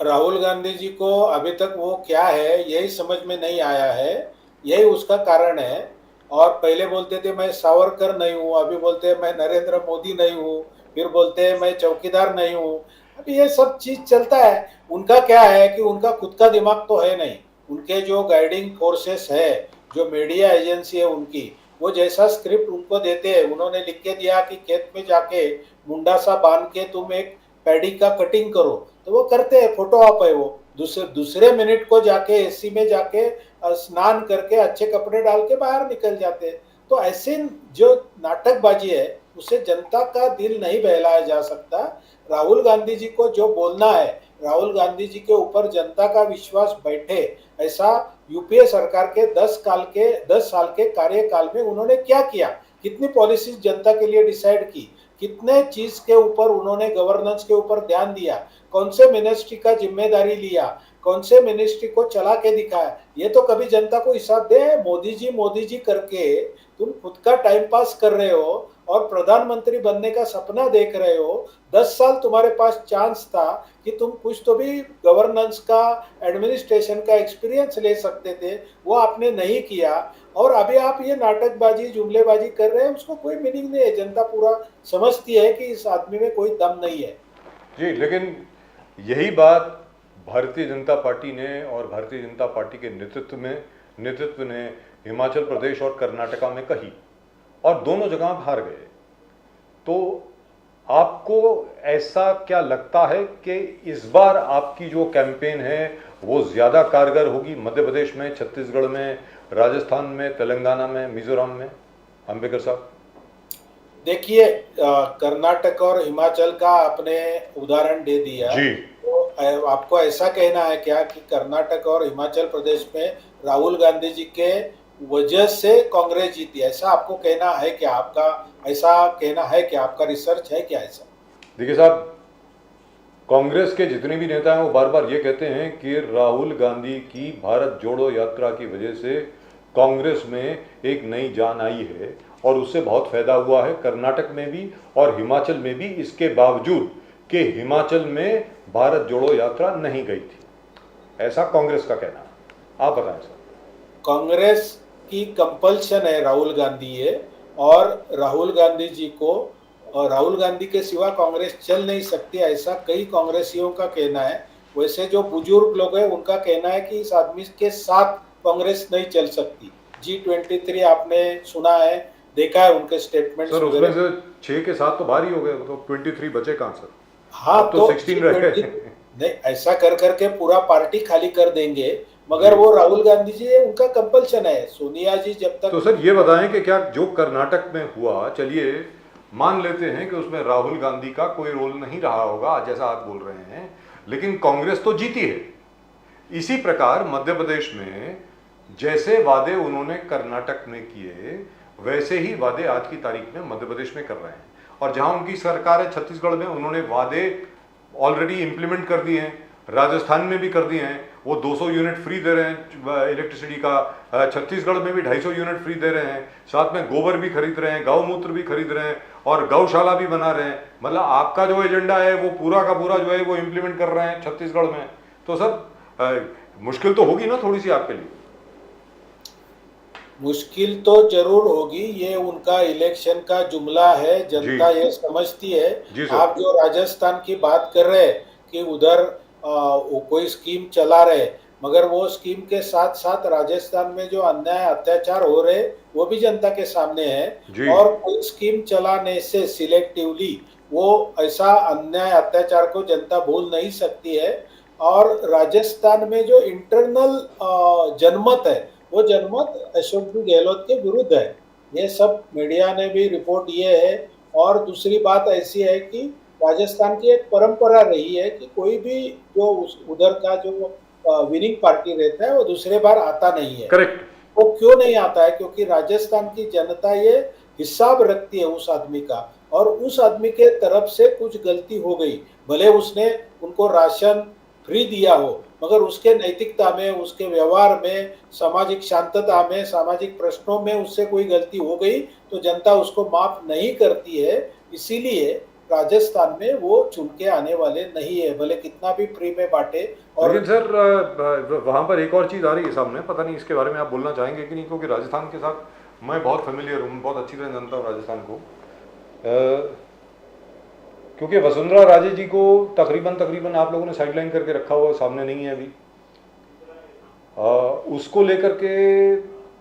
राहुल गांधी जी को अभी तक वो क्या है यही समझ में नहीं आया है, यही उसका कारण है। और पहले बोलते थे मैं सावरकर नहीं हूँ, अभी बोलते हैं मैं नरेंद्र मोदी नहीं हूँ, फिर बोलते हैं मैं चौकीदार नहीं हूँ। अभी ये सब चीज चलता है। उनका क्या है कि उनका खुद का दिमाग तो है नहीं, उनके जो गाइडिंग फोर्सेस है, जो मीडिया एजेंसी है उनकी, वो जैसा स्क्रिप्ट उनको देते हैं, उन्होंने लिख के दिया कि खेत में जाके मुंडा सा बांध के तुम एक पैडी का कटिंग करो, तो वो करते हैं, फोटो आप है वो। दूसरे मिनट को जाके एसी में जाके स्नान करके अच्छे कपड़े डाल के बाहर निकल जाते हैं। तो ऐसे जो नाटकबाजी है उससे जनता का दिल नहीं बहलाया जा सकता। राहुल गांधी जी को जो बोलना है, राहुल गांधी जी के ऊपर जनता का विश्वास बैठे, ऐसा यूपीए सरकार के 10 साल के कार्यकाल में उन्होंने क्या किया, कितनी पॉलिसीज जनता के लिए डिसाइड की, कितने चीज के ऊपर उन्होंने गवर्नेंस के ऊपर ध्यान दिया, कौन से मिनिस्ट्री का जिम्मेदारी लिया, कौन से मिनिस्ट्री को चला के दिखाया, ये तो कभी जनता को हिसाब दे। मोदी जी करके तुम खुद का टाइम पास कर रहे हो और प्रधानमंत्री बनने का सपना देख रहे हो। 10 साल तुम्हारे पास चांस था कि तुम कुछ तो भी गवर्नेंस का, एडमिनिस्ट्रेशन का एक्सपीरियंस ले सकते थे, वो आपने नहीं किया। और अभी आप ये नाटकबाजी, जुमलेबाजी कर रहे हैं, उसको कोई मीनिंग नहीं है। जनता पूरा समझती है कि इस आदमी में कोई दम नहीं है। जी, लेकिन यही बात भारतीय जनता पार्टी ने और भारतीय जनता पार्टी के नेतृत्व ने हिमाचल प्रदेश और कर्नाटका में कही, और दोनों जगह आप हार गए। तो आपको ऐसा क्या लगता है कि इस बार आपकी जो कैंपेन है वो ज़्यादा कारगर होगी मध्य प्रदेश में, छत्तीसगढ़ में, राजस्थान में, तेलंगाना में, मिजोरम में? अंबेडकर साहब, देखिए, कर्नाटक और हिमाचल का आपने उदाहरण दे दिया जी। तो आपको ऐसा कहना है क्या कि कर्नाटक और हिमाचल प्रदेश में राहुल गांधी जी के वजह से कांग्रेस जीती, ऐसा आपको कहना है क्या? आपका ऐसा कहना है क्या? आपका रिसर्च है क्या ऐसा? देखिए साहब, कांग्रेस के जितने भी नेता हैं वो बार बार ये कहते हैं कि राहुल गांधी की भारत जोड़ो यात्रा की वजह से कांग्रेस में एक नई जान आई है और उससे बहुत फायदा हुआ है कर्नाटक में भी और हिमाचल में भी, इसके बावजूद कि हिमाचल में भारत जोड़ो यात्रा नहीं गई थी, ऐसा कांग्रेस का कहना है। आप बताएं सर। कांग्रेस की कंपल्शन है राहुल गांधी है, और राहुल गांधी जी को, और राहुल गांधी के सिवा कांग्रेस चल नहीं सकती, ऐसा कई कांग्रेसियों का कहना है। वैसे जो बुजुर्ग लोग हैं उनका कहना है कि इस आदमी के साथ कांग्रेस नहीं चल सकती। G23 आपने सुना है, देखा है उनके स्टेटमेंट सर, उसमें से 6 के 7 तो बाहर ही हो गए, तो 23 बचे कहाँ सर? हाँ, तो 16 रह गए। नहीं, ऐसा कर करके पूरा पार्टी खाली कर देंगे, मगर वो राहुल गांधी जी है, उनका कंपल्शन है। सोनिया जी जब तक। तो सर ये बताएं कि क्या जो कर्नाटक में हुआ, चलिए मान लेते हैं कि उसमें राहुल गांधी का कोई रोल नहीं रहा होगा जैसा आप बोल रहे हैं, लेकिन कांग्रेस तो जीती है। इसी प्रकार मध्य प्रदेश में जैसे वादे उन्होंने कर्नाटक में किए, वैसे ही वादे आज की तारीख में मध्य प्रदेश में कर रहे हैं। और जहां उनकी सरकार है छत्तीसगढ़ में, उन्होंने वादे ऑलरेडी इंप्लीमेंट कर दिए हैं, राजस्थान में भी कर दिए हैं। वो 200 यूनिट फ्री दे रहे हैं इलेक्ट्रिसिटी का, छत्तीसगढ़ में भी 250 यूनिट फ्री दे रहे हैं, साथ में गोबर भी खरीद रहे हैं, गौमूत्र भी खरीद रहे हैं और गौशाला भी बना रहे हैं। मतलब आपका जो एजेंडा है वो पूरा का पूरा जो है वो इम्प्लीमेंट कर रहे हैं छत्तीसगढ़ में। तो सर मुश्किल तो होगी ना थोड़ी सी आपके लिए? मुश्किल तो जरूर होगी, ये उनका इलेक्शन का जुमला है, जनता ये समझती है। आप जो राजस्थान की बात कर रहे हैं कि उधर वो कोई स्कीम चला रहे, मगर वो स्कीम के साथ साथ राजस्थान में जो अन्याय अत्याचार हो रहे वो भी जनता के सामने है। और कोई स्कीम चलाने से सिलेक्टिवली वो ऐसा अन्याय अत्याचार को जनता भूल नहीं सकती है। और राजस्थान में जो इंटरनल जनमत है, वो जनमत अशोक जी गहलोत के विरुद्ध है। ये सब मीडिया ने भी रिपोर्ट ये है। और दूसरी बात ऐसी है कि राजस्थान की एक परंपरा रही है कि कोई भी जो उधर का जो विनिंग पार्टी रहता है वो दूसरे बार आता नहीं है। करेक्ट। वो क्यों नहीं आता है? क्योंकि राजस्थान की जनता ये हिसाब रखती है उस आदमी का, और उस आदमी के तरफ से कुछ गलती हो गई, भले उसने उनको राशन फ्री दिया हो, मगर उसके नैतिकता में, उसके व्यवहार में, सामाजिक शांतता में, सामाजिक प्रश्नों में उससे कोई गलती हो गई तो जनता उसको माफ नहीं करती है। इसीलिए राजस्थान में वो चुन के आने वाले नहीं है, भले कितना भी फ्री में बांटे। और लेकिन सर वहाँ पर एक और चीज़ आ रही है सामने, पता नहीं इसके बारे में आप बोलना चाहेंगे कि नहीं, क्योंकि राजस्थान के साथ मैं बहुत फेमिलियर हूँ, बहुत अच्छी तरह जानता हूँ राजस्थान को। क्योंकि वसुंधरा राजे जी को तकरीबन आप लोगों ने साइडलाइन करके रखा हुआ, सामने नहीं है अभी। उसको लेकर के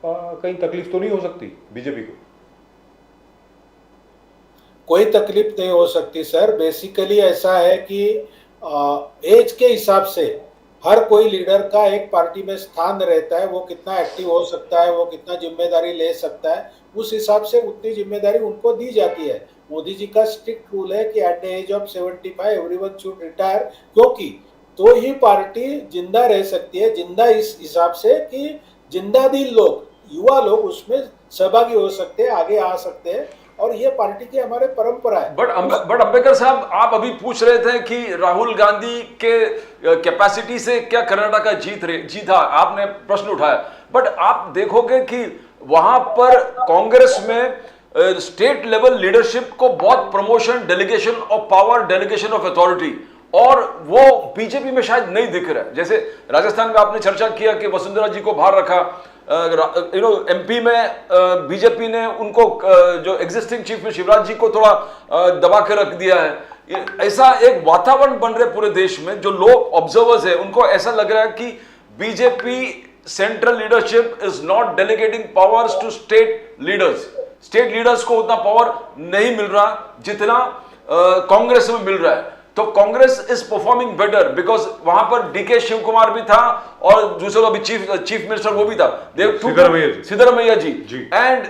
कहीं तकलीफ तो नहीं हो सकती बीजेपी को? कोई तकलीफ नहीं हो सकती सर। बेसिकली ऐसा है कि एज के हिसाब से हर कोई लीडर का एक पार्टी में स्थान रहता है, वो कितना एक्टिव हो सकता है, वो कितना जिम्मेदारी ले सकता है, उस हिसाब से उतनी जिम्मेदारी उनको दी जाती है। मोदी जी का स्ट्रिक्ट रूल है कि at the age of 75 everyone should retire, क्योंकि तो ही पार्टी जिंदा रह सकती है। जिंदा इस हिसाब से कि जिंदा दिल लोग, युवा लोग उसमें सहभागी हो सकते हैं, आगे आ सकते हैं, और ये पार्टी की हमारे परंपरा है। बट अंबेडकर साहब, आप अभी पूछ रहे थे कि राहुल गांधी के कैपेसिटी से क्या कर्नाटक जीता, आपने प्रश्न उठाया। बट आप देखोगे कि वहां पर कांग्रेस में स्टेट लेवल लीडरशिप को बहुत promotion, delegation of power, delegation of authority, और वो बीजेपी में शायद नहीं दिख रहा है। जैसे राजस्थान में आपने चर्चा किया कि वसुंधरा जी को बाहर रखा, एमपी में बीजेपी ने उनको जो एग्जिस्टिंग चीफ में शिवराज जी को थोड़ा दबा के रख दिया है। ऐसा एक वातावरण बन रहा है पूरे देश में, जो लोग ऑब्जर्वर्स है उनको ऐसा लग रहा है कि BJP central leadership is not delegating powers to state leaders. State leaders को उतना पावर नहीं मिल रहा जितना कांग्रेस में मिल रहा है। तो Congress is performing better because वहां पर डीके शिव कुमार भी था, और दूसरा अभी चीफ मिनिस्टर वो भी था, सिद्धरमैया जी। एंड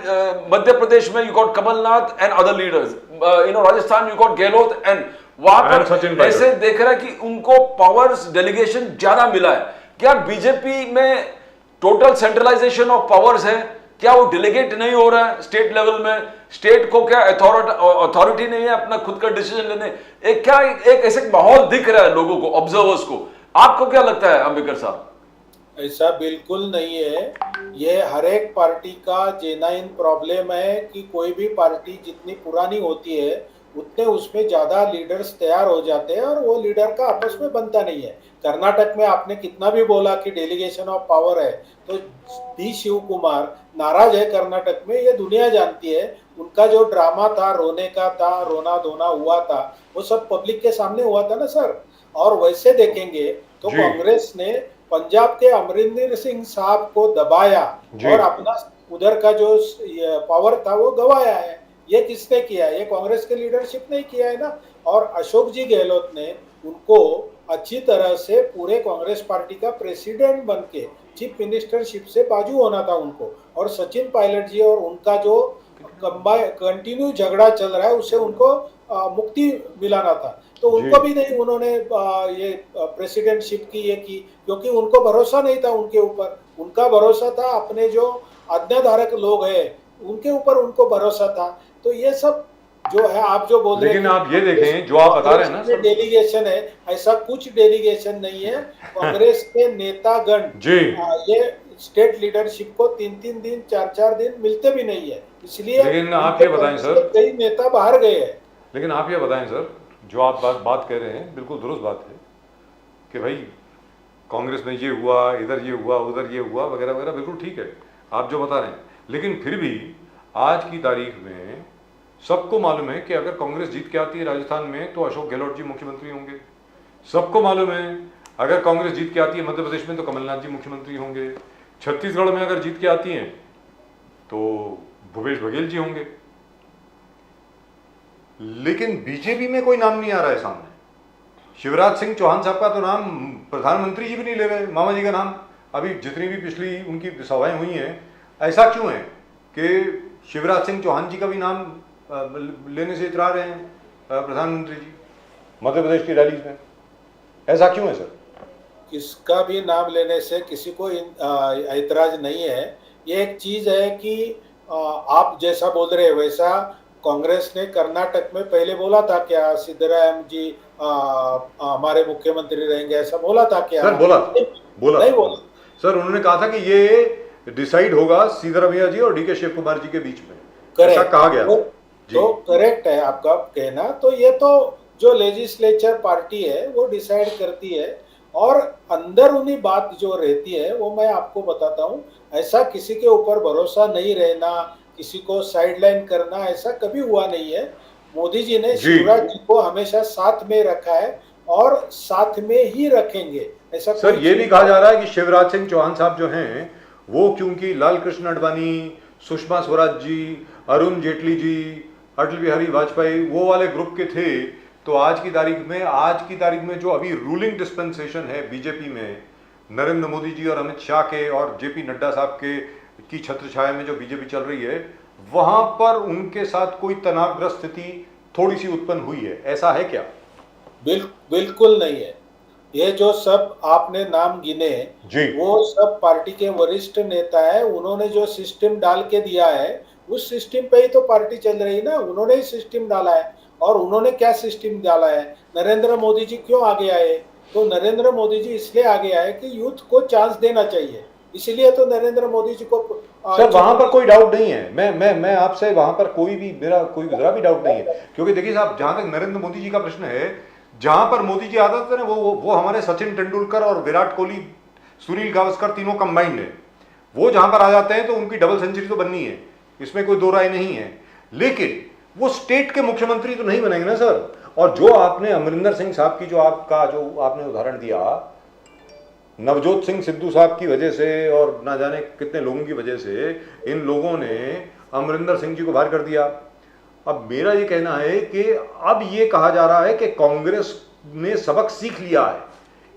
मध्य प्रदेश में you got Kamalnath and other leaders, Rajasthan you got Gehlot, and वहां पर ऐसे देख रहा है कि उनको पावर्स डेलीगेशन ज्यादा मिला है। क्या बीजेपी में टोटल सेंट्रलाइजेशन ऑफ पावर्स है? क्या वो डेलीगेट नहीं हो रहा है स्टेट लेवल में? स्टेट को क्या अथॉरिटी नहीं है अपना खुद का डिसीजन लेने? एक ऐसे माहौल दिख रहा है लोगों को, ऑब्जर्वर्स को। आपको क्या लगता है अंबेडकर साहब? ऐसा बिल्कुल नहीं है। ये हर एक पार्टी का जेन्युइन प्रॉब्लम है कि कोई भी पार्टी जितनी पुरानी होती है उतने उसमें ज्यादा लीडर्स तैयार हो जाते हैं, और वो लीडर का आपस में बनता नहीं है। कर्नाटक में आपने कितना भी बोला कि डेलीगेशन ऑफ पावर है, तो डी शिव कुमार नाराज है कर्नाटक में, ये दुनिया जानती है। उनका जो ड्रामा था, रोने का था, रोना धोना हुआ था, वो सब पब्लिक के सामने हुआ था ना सर। और वैसे देखेंगे तो कांग्रेस ने पंजाब के अमरिंदर सिंह साहब को दबाया और अपना उधर का जो पावर था वो गवाया है। ये किसने किया है? ये कांग्रेस के लीडरशिप ने किया है ना। और अशोक जी गहलोत ने उनको अच्छी तरह से पूरे कांग्रेस पार्टी का प्रेसिडेंट बन के चीफ मिनिस्टरशिप से बाजू होना था उनको। और सचिन पायलट जी और उनका जो कंटिन्यू झगड़ा चल रहा है उससे उनको मुक्ति मिलाना था, तो उनको भी नहीं उन्होंने ये प्रेसिडेंटशिप की ये की, क्योंकि उनको भरोसा नहीं था उनके ऊपर। उनका भरोसा था अपने जो आज्ञाधारक लोग हैं उनके ऊपर, उनको भरोसा था। तो ये सब जो है आप जो बोल रहे हैं, लेकिन आप ये देखें जो आप बता रहे हैं ना, डेलीगेशन है, ऐसा कुछ डेलीगेशन नहीं है। कांग्रेस के नेतागण ये स्टेट लीडरशिप को 3-3 दिन 4-4 दिन मिलते भी नहीं है, इसलिए। लेकिन आप ये बताएं सर, कई नेता बाहर गए हैं। लेकिन आप ये बताएं सर, जो आप बात कह रहे हैं बिल्कुल दुरुस्त बात है कि भाई कांग्रेस में ये हुआ, इधर ये हुआ, उधर ये हुआ, वगैरह वगैरह, बिल्कुल ठीक है आप जो बता रहे हैं। लेकिन फिर भी आज की तारीख में सबको मालूम है कि अगर कांग्रेस जीत के आती है राजस्थान में तो अशोक गहलोत जी मुख्यमंत्री होंगे। सबको मालूम है अगर कांग्रेस जीत के आती है मध्य प्रदेश में तो कमलनाथ जी मुख्यमंत्री होंगे। छत्तीसगढ़ में अगर जीत के आती हैं तो भूपेश बघेल जी होंगे। लेकिन बीजेपी में कोई नाम नहीं आ रहा है सामने। शिवराज सिंह चौहान साहब का तो नाम प्रधानमंत्री जी भी नहीं ले रहे, मामा जी का नाम। अभी जितनी भी पिछली उनकी सभाएं हुई हैं, ऐसा क्यों है कि शिवराज सिंह चौहान जी का भी नाम लेने से इतरा रहे हैं प्रधानमंत्री जी? मध्य प्रदेश की रैलीज में। ऐसा क्यों है सर? किसका भी नाम लेने से किसी को ऐतराज नहीं है। ये एक चीज है कि आप जैसा बोल रहे हैं वैसा कांग्रेस ने कर्नाटक में पहले बोला था क्या सिद्धरामैया जी हमारे मुख्यमंत्री रहेंगे, ऐसा बोला था क्या? सर बोला नहीं बोला। सर उन्होंने कहा था कि ये डिसाइड होगा सिद्धरामैया जी और डीके शिव कुमार जी के बीच में, ऐसा कहा गया। तो करेक्ट है आपका कहना। तो ये तो जो लेजिस्लेचर पार्टी है वो डिसाइड करती है और अंदर उन्हीं बात जो रहती है वो मैं आपको बताता हूँ। ऐसा किसी के ऊपर भरोसा नहीं रहना, किसी को साइडलाइन करना, ऐसा कभी हुआ नहीं है। मोदी जी ने शिवराज जी को हमेशा साथ में रखा है और साथ में ही रखेंगे। ऐसा सर ये भी कहा जा रहा है कि शिवराज सिंह चौहान साहब जो हैं वो क्योंकि लाल कृष्ण आडवाणी, सुषमा स्वराज जी, अरुण जेटली जी, अटल बिहारी वाजपेयी वो वाले ग्रुप के थे, तो आज की तारीख में जो अभी रूलिंग डिस्पेंसेशन है बीजेपी में, नरेंद्र मोदी जी और अमित शाह के और जेपी नड्डा साहब के की छत्र छाया में जो बीजेपी चल रही है, वहां पर उनके साथ कोई तनावग्रस्त स्थिति थोड़ी सी उत्पन्न हुई है, ऐसा है क्या? बिल्कुल नहीं है। ये जो सब आपने नाम गिने जी, वो सब पार्टी के वरिष्ठ नेता है। उन्होंने जो सिस्टम डाल के दिया है उस सिस्टम पे ही तो पार्टी चल रही है ना। उन्होंने ही सिस्टम डाला है। और उन्होंने क्या सिस्टम डाला है? नरेंद्र मोदी जी क्यों आगे आए? तो नरेंद्र मोदी जी इसलिए आगे आए कि यूथ को चांस देना चाहिए, इसलिए तो नरेंद्र मोदी जी को सर वहां पर कोई डाउट नहीं है। मैं आपसे वहां पर मेरा कोई जरा भी डाउट नहीं है, क्योंकि देखिए साहब जहां तक नरेंद्र मोदी जी का प्रश्न है, जहां पर मोदी जी आता था ना वो हमारे सचिन तेंदुलकर और विराट कोहली, सुनील गावस्कर तीनों कंबाइंड है। वो जहां पर आ जाते हैं तो उनकी डबल सेंचुरी तो बननी है, इसमें कोई दो राय नहीं है। लेकिन वो स्टेट के मुख्यमंत्री तो नहीं बनेंगे ना सर। और जो आपने अमरिंदर सिंह साहब की जो आपने उदाहरण दिया, नवजोत सिंह सिद्धू साहब की वजह से और ना जाने कितने लोगों की वजह से इन लोगों ने अमरिंदर सिंह जी को बाहर कर दिया। अब मेरा ये कहना है कि अब ये कहा जा रहा है कि कांग्रेस ने सबक सीख लिया है,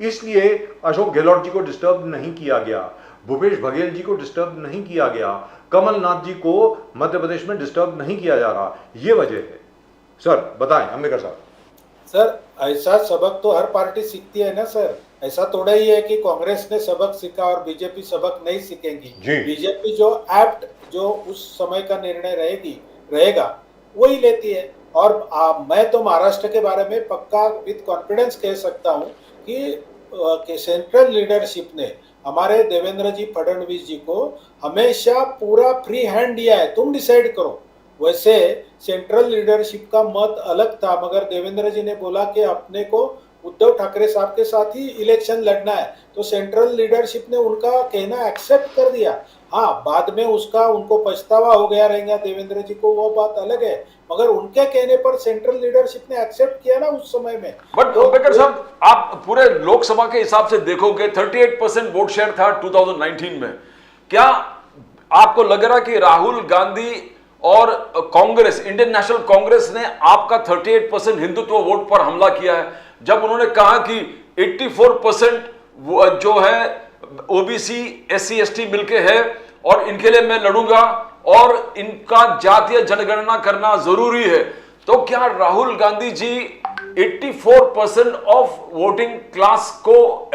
इसलिए अशोक गहलोत जी को डिस्टर्ब नहीं किया गया, भूपेश बघेल जी को डिस्टर्ब नहीं किया गया, कमलनाथ जी को मध्य प्रदेश में डिस्टर्ब नहीं किया जा रहा। ये वजह है। सर बताएं अंबेडकर साहब। सर ऐसा सबक तो हर पार्टी सीखती है ना सर। ऐसा थोड़ा ही है कि कांग्रेस ने सबक सीखा और बीजेपी सबक नहीं सीखेगी। बीजेपी जो जो उस समय का निर्णय रहेगा वही लेती है। और मैं तो महाराष्ट्र के बारे में पक्का विद कॉन्फिडेंस कह सकता हूं कि सेंट्रल लीडरशिप ने हमारे देवेंद्र जी फडणवीस जी को हमेशा पूरा फ्री हैंड दिया है, तुम डिसाइड करो। वैसे सेंट्रल लीडरशिप का मत अलग था, मगर देवेंद्र जी ने बोला कि अपने को उद्धव ठाकरे साहब के साथ ही इलेक्शन लड़ना है, तो सेंट्रल लीडरशिप ने उनका कहना एक्सेप्ट कर दिया। हाँ, बाद में उनको पछतावा हो गया रहेगा देवेंद्र जी को, वो बात अलग है, मगर उनके कहने पर सेंट्रल लीडरशिप ने एक्सेप्ट किया ना उस समय में। बट अंबेडकर साहब आप पूरे लोकसभा के हिसाब से देखोगे 38% वोट शेयर था 2019 में। क्या आपको लग रहा कि राहुल गांधी और कांग्रेस, इंडियन नेशनल कांग्रेस ने आपका 38% हिंदुत्व वोट पर हमला किया है, जब उन्होंने कहा कि 84% जो है ओबीसी एससी एसटी मिलके है और इनके लिए मैं लड़ूंगा और इनका जातीय जनगणना करना जरूरी है? तो क्या Rahul Gandhi ji 84% of voting class को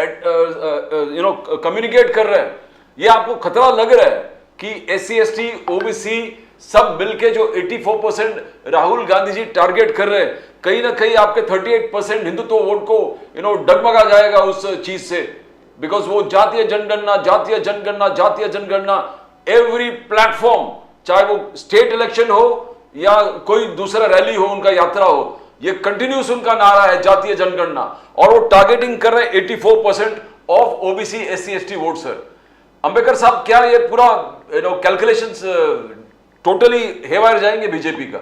कम्युनिकेट कर रहे हैं? ये आपको खतरा लग रहा है कि एससी एसटी ओबीसी सब मिलके जो 84% राहुल गांधी जी टारगेट कर रहे हैं, कहीं ना कहीं आपके 38% हिंदुत्व वोट को डगमगा जाएगा उस चीज से? बिकॉज वो जातीय जनगणना एवरी प्लेटफॉर्म, चाहे वो स्टेट इलेक्शन हो या कोई दूसरा रैली हो, उनका यात्रा हो, ये कंटिन्यूस उनका नारा है जातीय जनगणना, और वो टारगेटिंग कर रहे हैं 84% of OBC SC ST vote. Sir Ambedkar साहब, क्या ये पूरा कैलकुलेशंस टोटली हेवायर जाएंगे बीजेपी का?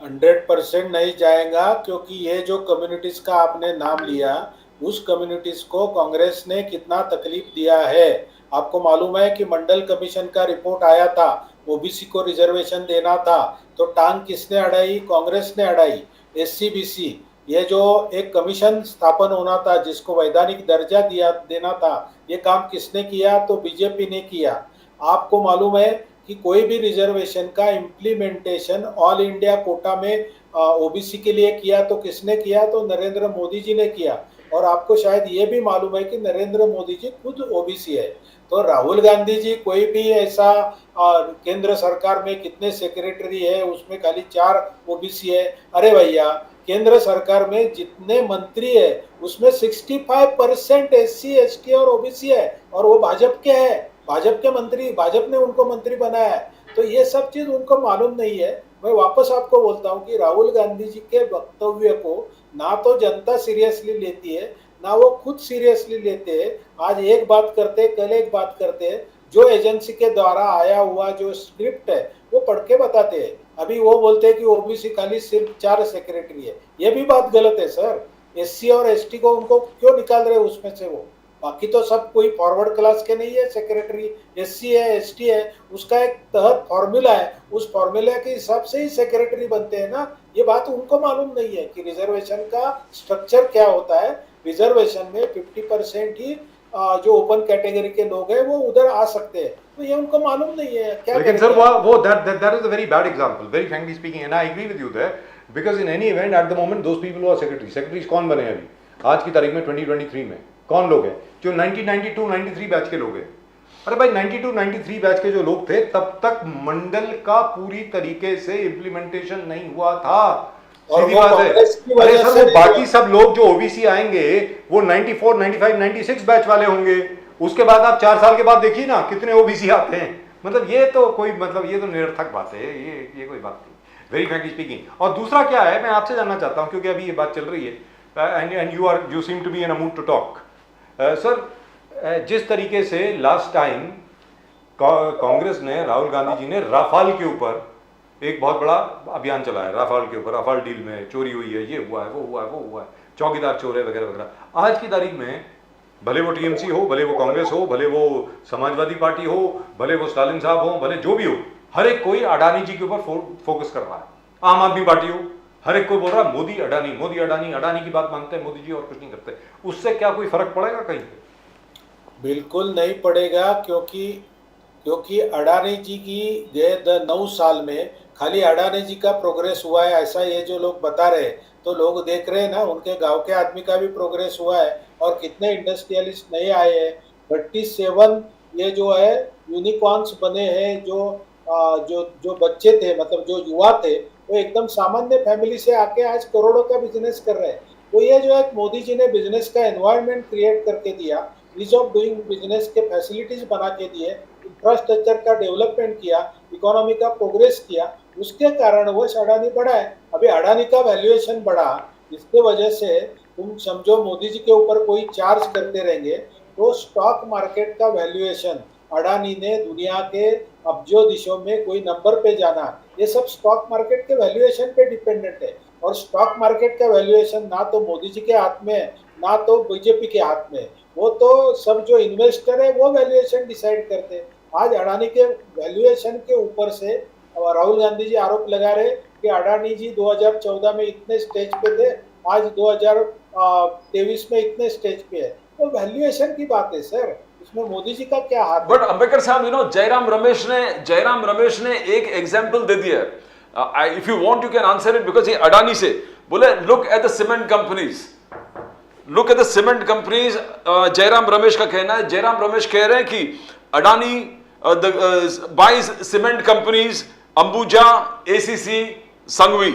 100% नहीं जाएगा, क्योंकि ये जो कम्युनिटीज का आपने नाम लिया, उस कम्युनिटीज को कांग्रेस ने कितना तकलीफ दिया है। आपको मालूम है कि मंडल कमीशन का रिपोर्ट आया था, ओबीसी को रिजर्वेशन देना था, तो टांग किसने अड़ाई? कांग्रेस ने अड़ाई। एससीबीसी, ये जो एक कमीशन स्थापन होना था जिसको वैधानिक दर्जा देना था, ये काम किसने किया? तो बीजेपी ने किया। आपको मालूम है कि कोई भी रिजर्वेशन का इम्प्लीमेंटेशन ऑल इंडिया कोटा में ओबीसी के लिए किया तो किसने किया? तो नरेंद्र मोदी जी ने किया। और आपको शायद ये भी मालूम है कि नरेंद्र मोदी जी खुद ओबीसी है। तो राहुल गांधी जी कोई भी ऐसा केंद्र सरकार में कितने सेक्रेटरी है उसमें खाली 4 ओबीसी है। अरे भैया, केंद्र सरकार में जितने मंत्री है उसमें 65% एससी एसटी और ओबीसी है और वो भाजपा के है, भाजपा के मंत्री, भाजपा ने उनको मंत्री बनाया है। तो ये सब चीज उनको मालूम नहीं है। मैं वापस आपको बोलता हूँ कि राहुल गांधी जी के वक्तव्य को ना तो जनता सीरियसली लेती है, ना वो खुद सीरियसली लेते हैं। आज एक बात करते हैं, कल एक बात करते हैं। जो एजेंसी के द्वारा आया हुआ जो स्क्रिप्ट है वो पढ़ के बताते हैं। अभी वो बोलते हैं कि ओबीसी खाली सिर्फ 4 सेक्रेटरी है, ये भी बात गलत है सर। एससी और एसटी को उनको क्यों निकाल रहे उसमें से? वो बाकी तो सब कोई फॉरवर्ड क्लास के नहीं है सेक्रेटरी। एससी है, एसटी है, उसका एक तहत फॉर्मूला है, उस फॉर्मूला के हिसाब से ही सेक्रेटरी बनते हैं ना। ये बात उनको मालूम नहीं है कि रिजर्वेशन का स्ट्रक्चर क्या होता है। रिजर्वेशन में 50% ही जो ओपन कैटेगरी के लोग हैं वो उधर आ सकते हैं। तो ये उनको मालूम नहीं है क्या लेकिन करेंगे? सर वो that is a very bad example, very frankly speaking, and I agree with you there, because in any event at the moment those people who are secretaries कौन बने हैं अभी आज की तारीख में 2023 में? कौन लोग हैं जो 1992-93 बैच के लोग हैं? अरे भाई 92-93 बैच के जो लोग थे तब तक मंडल का पूरी तरीके से इम्प्लीमेंटेशन नहीं हुआ था। और सीधी वो बात है। कांग्रेस की अरे वजह सर से वो नहीं बाकी हुआ। सब लोग जो ओबीसी आएंगे वो 94, 95, 96 बैच वाले होंगे। उसके बाद आप 4 साल के बाद देखिए ना कितने ओबीसी आते हैं। मतलब ये तो कोई मतलब ये तो निरर्थक बात है, ये कोई बात नहीं, वेरी फ्रैंकली स्पीकिंग। और दूसरा क्या है मैं आपसे जानना चाहता हूं क्योंकि अभी ये बात चल रही है and you seem to be in a mood to talk sir. जिस तरीके से लास्ट टाइम कांग्रेस ने, राहुल गांधी जी ने राफाल के ऊपर एक बहुत बड़ा अभियान चलाया, राफाल के ऊपर, राफाल डील में चोरी हुई है, ये हुआ है, वो हुआ है, वो हुआ है, चौकीदार चोर है वगैरह वगैरह। आज की तारीख में भले वो टीएमसी हो, भले वो कांग्रेस हो, भले वो समाजवादी पार्टी हो, भले वो स्टालिन साहब हो, भले जो भी हो, हर एक कोई अडानी जी के ऊपर फोकस कर रहा है। आम आदमी पार्टी हो, हर एक कोई बोल रहा है मोदी अडानी, मोदी अडानी, अडानी की बात मानते हैं मोदी जी और कुछ नहीं करते। उससे क्या कोई फर्क पड़ेगा कहीं पे? बिल्कुल नहीं पड़ेगा, क्योंकि अडानी जी की गए 9 साल में खाली अडानी जी का प्रोग्रेस हुआ है ऐसा ये जो लोग बता रहे हैं। तो लोग देख रहे हैं ना, उनके गांव के आदमी का भी प्रोग्रेस हुआ है और कितने इंडस्ट्रियलिस्ट नए आए हैं। 37 ये जो है यूनिकॉर्न्स बने हैं, जो बच्चे थे, मतलब जो युवा थे, वो एकदम सामान्य फैमिली से आके आज करोड़ों का बिजनेस कर रहे हैं। तो ये जो है मोदी जी ने बिजनेस का एनवायरनमेंट क्रिएट करके दिया, ईज ऑफ डूइंग बिजनेस के फैसिलिटीज बना के दिए, इंफ्रास्ट्रक्चर का डेवलपमेंट किया, इकोनॉमी का प्रोग्रेस किया, उसके कारण वो अडानी बढ़ा है। अभी अडानी का वैल्यूएशन बढ़ा, इसके वजह से तुम समझो मोदी जी के ऊपर कोई चार्ज करते रहेंगे तो स्टॉक मार्केट का वैल्यूएशन, अडानी ने दुनिया के अब्जों देशों में कोई नंबर पे जाना, ये सब स्टॉक मार्केट के वैल्यूएशन पे डिपेंडेंट है। और स्टॉक मार्केट का वैल्यूएशन ना तो मोदी जी के हाथ में है, ना तो बीजेपी के हाथ में है। वो तो सब जो इन्वेस्टर है वो वैल्यूएशन डिसाइड करते हैं। आज अडानी के वैल्यूएशन के ऊपर से राहुल गांधी जी आरोप लगा रहे कि अडानी जी 2014 में इतने स्टेज पे थे, आज 2023 में इतने स्टेज पे है। तो वैल्यूएशन की बात है सर, इसमें मोदी जी का क्या हाथ है? बट अंबेडकर साहब, जयराम रमेश ने एक एग्जांपल दे दिया। If you want you can answer it, because ये अडानी से बोले look at the cement companies, look at the cement companies. Jairam Ramesh का कहना है, जयराम रमेश कह रहे हैं कि Adani buys cement companies, Ambuja, ACC, Sanghvi,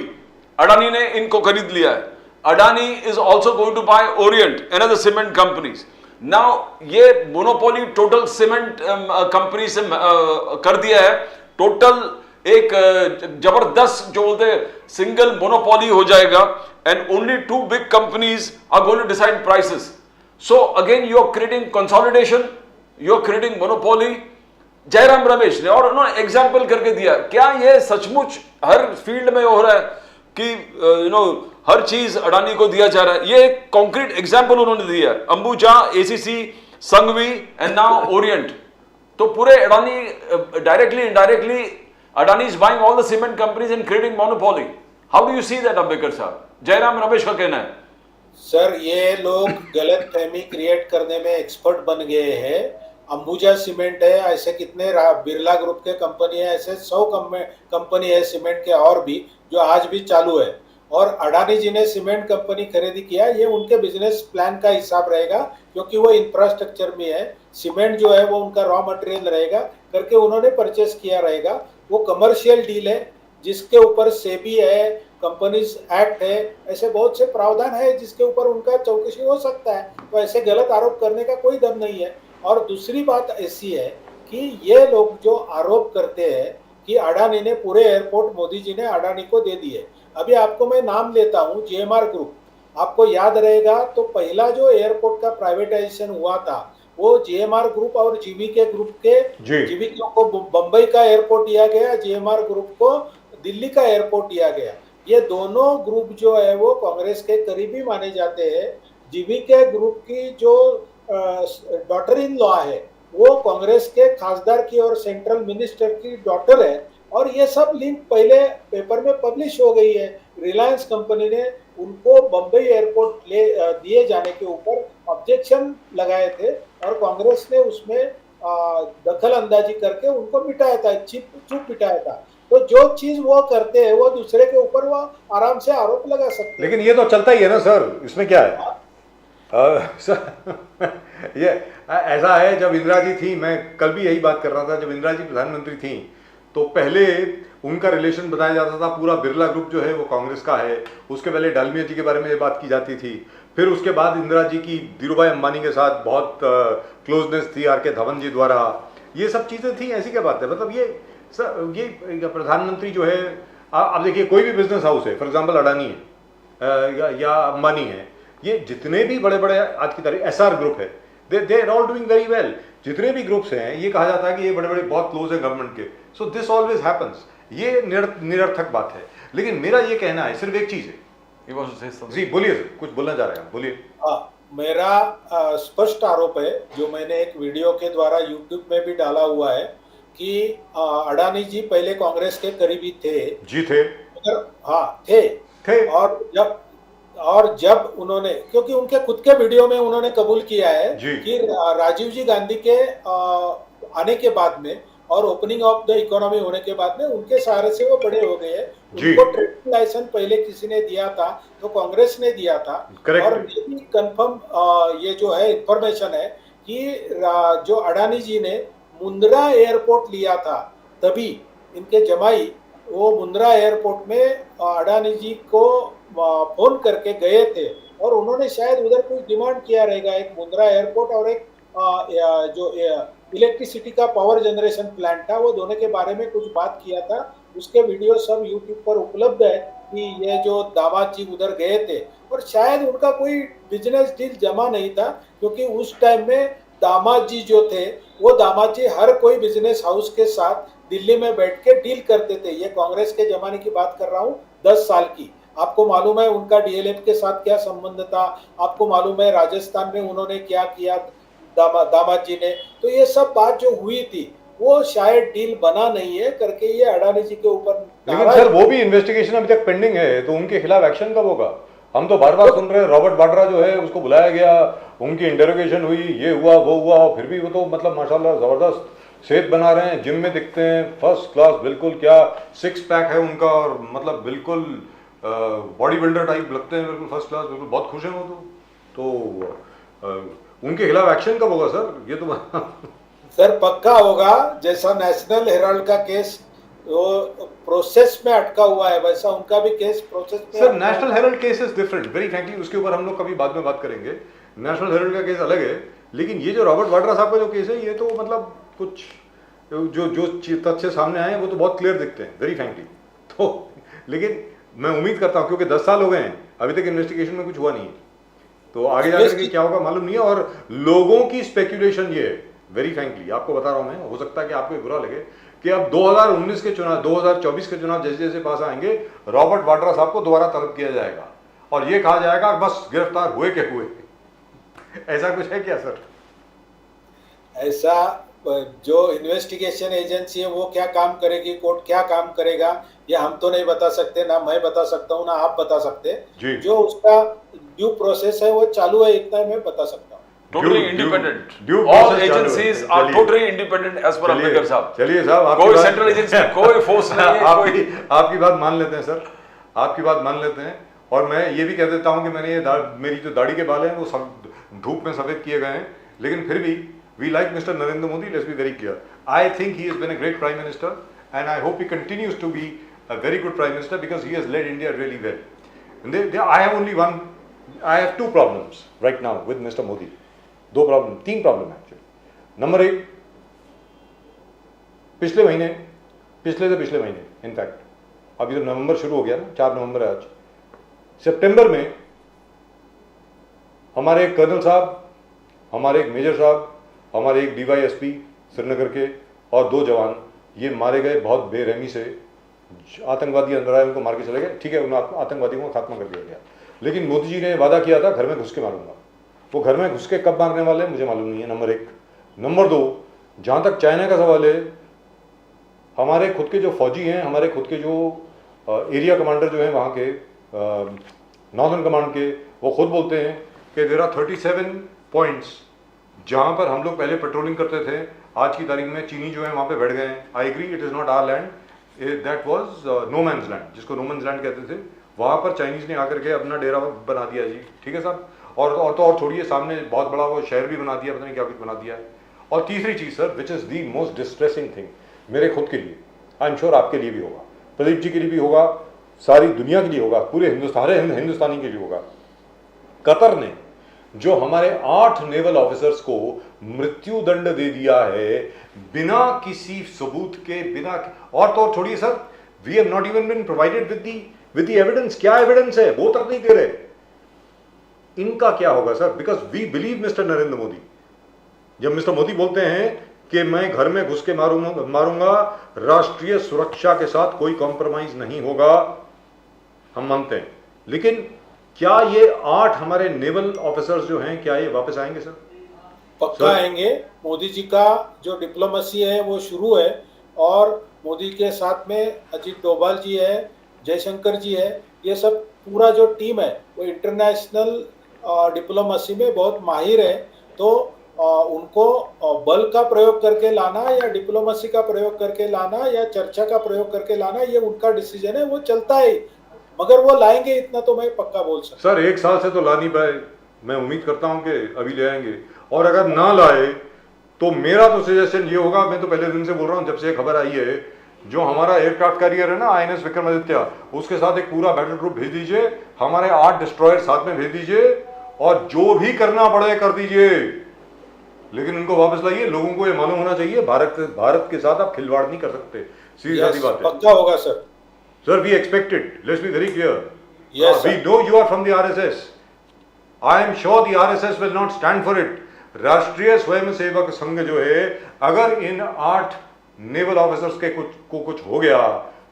Adani ने इनको खरीद लिया है। Adani is also going to buy Orient, another cement companies. Now ये मोनोपोली टोटल सीमेंट कंपनी से कर दिया है। टोटल एक जबरदस्त जो बोलते हैं सिंगल मोनोपोली हो जाएगा, and only 2 big companies are going to decide prices. So again you are creating consolidation, you are creating monopoly. Jairam Ramesh ने, और उन्होंने एग्जाम्पल करके दिया। क्या ये सचमुच हर फील्ड में हो रहा है कि हर चीज अडानी को दिया जा रहा है? ये एक कॉन्क्रीट एग्जाम्पल उन्होंने दिया है, Ambuja, ACC, Sanghvi and now Orient. तो पूरे Adani directly indirectly Adani is buying all the cement companies and creating monopoly. How do you see that Ambedkar साहब? जयराम रमेश का कहना है सर ये लोग गलत फहमी क्रिएट करने में एक्सपर्ट बन गए हैं अंबुजा सीमेंट है, ऐसे कितने बिरला ग्रुप के कंपनी है, ऐसे 100 कंपनी है सीमेंट के और भी जो आज भी चालू है। और अडानी जी ने सीमेंट कंपनी खरीदी किया, ये उनके बिजनेस प्लान का हिसाब रहेगा, क्योंकि वो इंफ्रास्ट्रक्चर में है, सीमेंट जो है वो उनका रॉ मटेरियल रहेगा करके उन्होंने परचेस किया रहेगा। वो कमर्शियल डील है जिसके ऊपर सेबी है, कंपनीज एक्ट है, ऐसे बहुत से प्रावधान है जिसके ऊपर उनका चौकसी हो सकता है। तो ऐसे गलत आरोप करने का कोई दम नहीं है। और दूसरी बात ऐसी है कि ये लोग जो आरोप करते हैं कि अडानी ने पूरे एयरपोर्ट मोदी जी ने अडानी को दे दिए। अभी आपको मैं नाम लेता हूं, जेएमआर ग्रुप, आपको याद रहेगा तो पहला जो एयरपोर्ट का प्राइवेटाइजेशन हुआ था वो जेएमआर ग्रुप और जीवीके ग्रुप के, जी। जीवीके को बंबई का एयरपोर्ट दिया गया, जेएमआर ग्रुप को दिल्ली का एयरपोर्ट दिया गया। ये दोनों ग्रुप जो है वो कांग्रेस के करीबी माने जाते हैं। जीवीके ग्रुप की जो डॉटर इन लॉ है वो कांग्रेस के खासदार की और सेंट्रल मिनिस्टर की डॉटर है। और ये सब लिंक पहले पेपर में पब्लिश हो गई है। रिलायंस कंपनी ने उनको बंबई एयरपोर्ट दिए जाने के ऊपर ऑब्जेक्शन लगाए थे और कांग्रेस ने उसमें दखल अंदाजी करके उनको मिटाया था, चुप मिटाया था। तो जो चीज वो करते हैं वो दूसरे के ऊपर वो आराम से आरोप लगा सकते हैं। लेकिन ये तो चलता ही है ना सर, इसमें क्या है? सर ये ऐसा है, जब इंदिरा जी थी, मैं कल भी यही बात कर रहा था, जब इंदिरा जी प्रधानमंत्री थी तो पहले उनका रिलेशन बताया जाता था, पूरा बिरला ग्रुप जो है वो कांग्रेस का है। उसके पहले डालमिया जी के बारे में ये बात की जाती थी। फिर उसके बाद इंदिरा जी की धीरूभाई अंबानी के साथ बहुत क्लोजनेस थी आर के धवन जी द्वारा। ये सब चीज़ें थी, ऐसी क्या बात है? मतलब ये सर, ये प्रधानमंत्री जो है, आप देखिए कोई भी बिजनेस हाउस है, फॉर एग्जाम्पल अडानी है या अंबानी है, ये जितने भी बड़े बड़े आज की तारीख एसआर ग्रुप है, they are all doing very well. जितने भी ग्रुप्स हैं, ये कहा जाता है कि ये बड़े बड़े बहुत क्लोज है गवर्नमेंट के। So this always happens. ये निरर्थक बात है। लेकिन मेरा ये कहना है, सिर्फ एक चीज है। जी बोलिए सर, कुछ बोलना चाह रहे हैं, बोलिए। मेरा स्पष्ट आरोप है, जो मैंने एक वीडियो के द्वारा यूट्यूब में भी डाला हुआ है, कि अडानी जी पहले कांग्रेस के करीबी थे। जी थे, मगर हाँ थे। और जब उन्होंने, क्योंकि उनके खुद के वीडियो में उन्होंने कबूल किया है कि राजीव जी गांधी के आने के बाद में और ओपनिंग ऑफ द इकोनॉमी होने के बाद में उनके सहारे से वो बड़े हो गए हैं। उनको ट्रेडिंग लाइसेंस पहले किसी ने दिया था तो कांग्रेस ने दिया था। और ये कंफर्म ये जो है इंफॉर्मेशन है कि जो अडानी जी ने मुंद्रा एयरपोर्ट लिया था, तभी इनके जमाई वो मुंद्रा एयरपोर्ट में अडानी जी को फोन करके गए थे और उन्होंने शायद उधर कुछ डिमांड किया रहेगा, एक मुंद्रा एयरपोर्ट और एक जो इलेक्ट्रिसिटी का पावर जनरेशन प्लांट था, वो दोनों के बारे में कुछ बात किया था। उसके वीडियो सब यूट्यूब पर उपलब्ध है कि ये जो दामाद जी उधर गए थे और शायद उनका कोई बिजनेस डील जमा नहीं था, क्योंकि उस टाइम में दामाद जी जो थे वो दामाद जी हर कोई बिजनेस हाउस के साथ दिल्ली में बैठ के डील करते थे। ये कांग्रेस के जमाने की बात कर रहा हूँ, 10 साल की। आपको मालूम है उनका डीएलएफ के साथ क्या संबंध था, आपको मालूम है राजस्थान में उन्होंने क्या किया दामाद जी ने। तो ये सब बात जो हुई थी वो शायद डील बना नहीं है करके ये अडानी जी के ऊपर। लेकिन सर वो भी इन्वेस्टिगेशन अभी तक पेंडिंग है, तो उनके खिलाफ एक्शन कब होगा? हम तो बार बार सुन रहे हैं रॉबर्ट वाड्रा जो है उसको बुलाया गया, उनकी इंटरोगेशन हुई, ये हुआ वो हुआ, और फिर भी वो तो मतलब माशाल्लाह जबरदस्त सेहत बना रहे हैं, जिम में दिखते हैं फर्स्ट क्लास, बिल्कुल क्या 6 पैक है उनका, और मतलब बिल्कुल बॉडी बिल्डर टाइप लगते हैं, बिल्कुल फर्स्ट क्लास, बिल्कुल बहुत खुश हैं वो तो उनके खिलाफ एक्शन कब होगा सर? ये तो सर पक्का होगा। जैसा नेशनल हेराल्ड का केस वो प्रोसेस में अटका हुआ है, वैसा उनका भी केस प्रोसेस में। Sir national Herald case is different, very frankly, उसके ऊपर हम लोग कभी बाद में बात करेंगे। नेशनल हेराल्ड का केस अलग है, लेकिन ये जो रॉबर्ट वाड्रा साहब का जो केस है, ये तो मतलब कुछ जो तथ्य सामने आए हैं वो तो बहुत क्लियर दिखते हैं, वेरी फ्रैंकली। तो लेकिन मैं उम्मीद करता हूँ, क्योंकि 10 साल हो गए हैं, अभी तक इन्वेस्टिगेशन में कुछ हुआ नहीं है, तो आगे जाकर के क्या होगा मालूम नहीं है। और लोगों की स्पेक्यूलेशन ये है, वेरी फ्रैंकली आपको बता रहा हूं मैं, हो सकता है कि आपको बुरा लगे कि अब 2019 के चुनाव, 2024 के चुनाव जैसे जैसे पास आएंगे, रॉबर्ट वाड्रा साहब को दोबारा तलब किया जाएगा और ये कहा जाएगा बस गिरफ्तार हुए के हुए। ऐसा कुछ है क्या सर? ऐसा जो इन्वेस्टिगेशन एजेंसी है वो क्या काम करेगी, कोर्ट क्या काम करेगा, ये हम तो नहीं बता सकते, ना मैं बता सकता हूँ ना आप बता सकते। जो उसका ड्यू प्रोसेस है वो चालू है, इतना मैं बता सकता हूँ। totally Due- independent. due All process चालू है। agencies are चलिए। totally independent as per Ambedkar साहब. चलिए साहब, आपकी कोई बात- सेंट्रल एजेंसी की कोई फोर्स नहीं है, कोई आपकी बात मान लेते हैं सर, आपकी बात मान लेते हैं। और मैं ये भी कह देता हूं कि मैंने मेरी जो दाढ़ी के बाल हैं वो सब धूप में सफेद किए गए हैं, लेकिन फिर भी we like mister Narendra Modi, let's be very clear. I think he has been a great prime minister and I hope he continues to be a very good prime minister because he has led India really well. And I have two problems right now with Mr. Modi. तीन problem है actually. Number एक, पिछले से पिछले महीने in fact अभी तो नवंबर शुरू हो गया ना, 4 नवंबर है आज, सितंबर में हमारे एक कर्नल साहब, हमारे एक मेजर साहब, हमारे एक DYSP श्रीनगर के और 2 जवान ये मारे गए बहुत बेरहमी से। आतंकवादी अंदर आए, उनको मार के चले गए, ठीक है, उन आतंकवादियों का खात्मा कर दिया गया। लेकिन मोदी जी ने वादा किया था घर में घुस के मारूंगा। वो घर में घुस के कब मारने वाले हैं मुझे मालूम नहीं है, नंबर एक। नंबर 2, जहाँ तक चाइना का सवाल है, हमारे खुद के जो फौजी हैं, हमारे खुद के जो एरिया कमांडर जो हैं वहाँ के नॉर्दर्न कमांड के, वो खुद बोलते हैं कि देयर आर 37 पॉइंट्स जहाँ पर हम लोग पहले पेट्रोलिंग करते थे, आज की तारीख में चीनी जो है वहाँ पे बैठ गए हैं। I agree, it is not our land, that was no man's land, जिसको नो मैन्स लैंड कहते थे। वहाँ पर चाइनीज़ ने आकर के अपना डेरा बना दिया जी, ठीक है साहब। और छोड़िए, सामने बहुत बड़ा वो शहर भी बना दिया, पता नहीं क्या कुछ बना दिया है। और तीसरी चीज़ sir, which is the most distressing thing मेरे खुद के लिए, आई एम श्योर आपके लिए भी होगा, प्रदीप जी के लिए भी होगा, सारी दुनिया के लिए होगा, पूरे हिंदुस्तानी के लिए होगा। कतर ने जो हमारे 8 नेवल ऑफिसर्स को मृत्यु दंड दे दिया है बिना किसी सबूत के, बिना, और तो छोड़िए sir, we have not even been provided with the evidence. क्या एविडेंस है वो तक नहीं दे रहे। इनका क्या होगा sir? Because we believe mister Narendra Modi. जब मिस्टर मोदी बोलते हैं कि मैं घर में घुस के मारूंगा, राष्ट्रीय सुरक्षा के साथ कोई कॉम्प्रोमाइज नहीं होगा, हम मानते हैं। लेकिन क्या ये 8 हमारे नेवल ऑफिसर्स जो हैं, क्या ये वापस आएंगे सर? पक्का आएंगे। मोदी जी का जो डिप्लोमेसी है वो शुरू है, और मोदी के साथ में अजीत डोभाल जी है, जयशंकर जी है, ये सब पूरा जो टीम है वो इंटरनेशनल डिप्लोमेसी में बहुत माहिर है। तो उनको बल का प्रयोग करके लाना या डिप्लोमेसी का प्रयोग करके लाना या चर्चा का प्रयोग करके लाना, ये उनका डिसीजन है, वो चलता है, मगर वो लाएंगे, इतना तो मैं पक्का बोल सकता सर 1 साल से तो ला नहीं पाए, मैं उम्मीद करता हूं कि अभी ले आएंगे। और अगर ना लाए तो मेरा तो सजेशन ये होगा, मैं तो पहले दिन से बोल रहा हूं जब से ये खबर आई है, जो हमारा एयरक्राफ्ट कैरियर है ना INS विक्रमादित्य, उसके साथ एक पूरा बैटल ग्रुप भेज दीजिए, हमारे 8 डिस्ट्रॉयर साथ में भेज दीजिए, और जो भी करना पड़े कर दीजिए, लेकिन उनको वापस लाइए। लोगों को ये मालूम होना चाहिए भारत के साथ आप खिलवाड़ नहीं कर सकते, सीधी सादी बात है। पक्का होगा sir. Sir, we expect it. Let's be very clear. Yes, We sir. know you are from the RSS. I am sure the RSS will not stand for it. राष्ट्रीय स्वयंसेवक संघ जो है, अगर इन 8 नेवल ऑफिसर्स के कुछ हो गया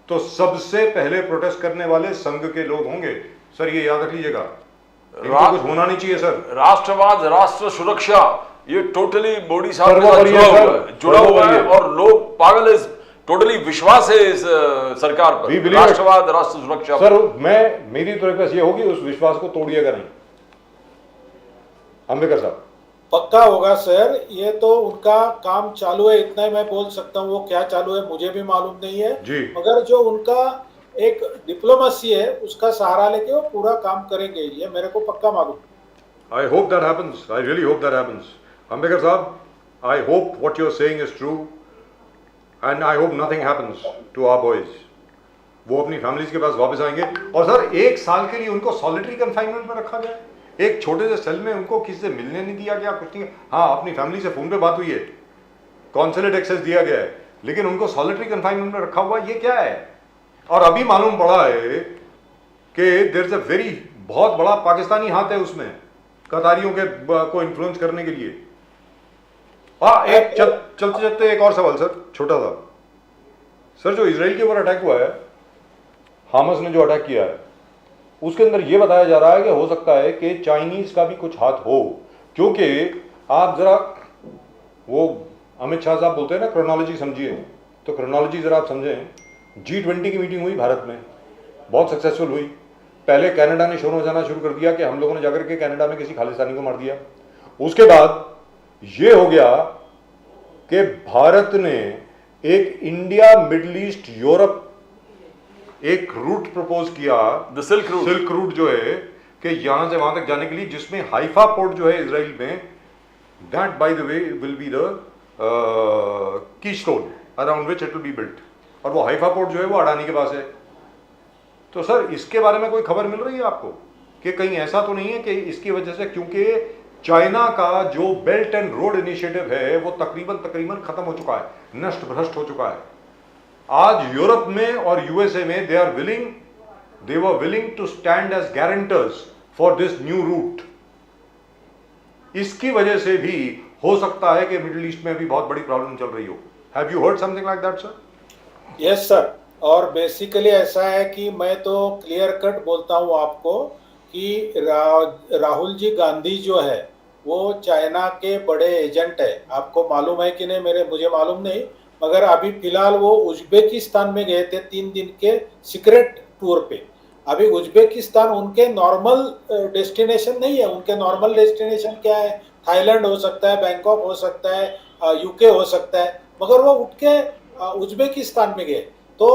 तो सबसे पहले प्रोटेस्ट करने वाले संघ के लोग होंगे। सर ये याद रख लीजिएगा, इनको कुछ होना नहीं चाहिए सर। राष्ट्रवाद, राष्ट्र सुरक्षा, ये टोटली मोदी साहब के साथ सर्वोपरि है, जुड़ा हुआ है, सर्वोपरि है। और लोग पागल है, टोटली विश्वास है इस सरकार We पर, believe राष्ट्रवाद, राष्ट्र सुरक्षा सर, मेरी तो रिक्वेस्ट ये होगी, उस विश्वास को तोड़िएगा नहीं। अंबेडकर साहब पक्का होगा सर, ये तो उनका काम चालू है, इतना ही मैं बोल सकता हूँ। वो क्या चालू है मुझे भी मालूम नहीं है जी। मगर जो उनका एक डिप्लोमेसी है उसका सहारा लेके वो पूरा काम करेंगे, ये मेरे को पक्का मालूम। I hope that happens. I really hope that happens. Ambedkar साहब, I hope what you're saying is true, and I hope nothing happens to our boys. वो अपनी फैमिलीज के पास वापस आएंगे। और सर 1 साल के लिए उनको सॉलिटरी कंफाइनमेंट में रखा गया है, एक छोटे से सेल में, उनको किसी से मिलने नहीं दिया गया, कुछ नहीं। हाँ, अपनी फैमिली से फोन पे बात हुई है, कॉन्सुलेट एक्सेस दिया गया है, लेकिन उनको सॉलिटरी कंफाइनमेंट में रखा हुआ, ये क्या है? और अभी मालूम पड़ा है कि देयर इज अ वेरी, बहुत बड़ा पाकिस्तानी हाथ है उसमें, कतारियों के को इन्फ्लुएंस करने के लिए। हाँ, एक चलते चलते एक और सवाल सर, छोटा सा। सर जो इजराइल के ऊपर अटैक हुआ है, हामस ने जो अटैक किया है, उसके अंदर यह बताया जा रहा है कि हो सकता है कि चाइनीज का भी कुछ हाथ हो, क्योंकि आप जरा वो अमित शाह साहब बोलते हैं ना क्रोनोलॉजी समझिए, तो क्रोनोलॉजी जरा आप समझें। G20 की मीटिंग हुई भारत में, बहुत सक्सेसफुल हुई। पहले कनाडा ने शोर मचाना शुरू कर दिया कि हम लोगों ने जाकर के कनाडा में किसी खालिस्तानी को मार दिया। उसके बाद ये हो गया कि भारत ने एक इंडिया, मिडल ईस्ट, यूरोप एक रूट प्रपोज किया, the silk route. Silk route जो है कि यहां से वहां तक जाने के लिए, जिसमें हाइफा पोर्ट जो है इजराइल में, that by the way will be the keystone around which it will be built. और वो हाइफा पोर्ट जो है वो अडानी के पास है। तो सर इसके बारे में कोई खबर मिल रही है आपको कि कहीं ऐसा तो नहीं है कि इसकी वजह से, क्योंकि चाइना का जो बेल्ट एंड रोड इनिशिएटिव है वो तकरीबन खत्म हो चुका है, नष्ट भ्रष्ट हो चुका है। आज यूरोप में और यूएसए में they were willing to stand as guarantors for this new route। इसकी वजह से भी हो सकता है कि मिडिल ईस्ट में भी बहुत बड़ी प्रॉब्लम चल रही हो। Have you heard something like that sir? Yes sir, और बेसिकली ऐसा है कि मैं तो क्लियर कट बोलता हूँ आपको कि राहुल जी गांधी जो है वो चाइना के बड़े एजेंट है। आपको मालूम है कि नहीं, मुझे मालूम नहीं, मगर अभी फिलहाल वो उज्बेकिस्तान में गए थे 3 दिन के सीक्रेट टूर पे। अभी उज्बेकिस्तान उनके नॉर्मल डेस्टिनेशन नहीं है। उनके नॉर्मल डेस्टिनेशन क्या है? थाईलैंड हो सकता है, बैंकॉक हो सकता है, यूके हो सकता है, मगर वो उठ के उज्बेकिस्तान में गए। तो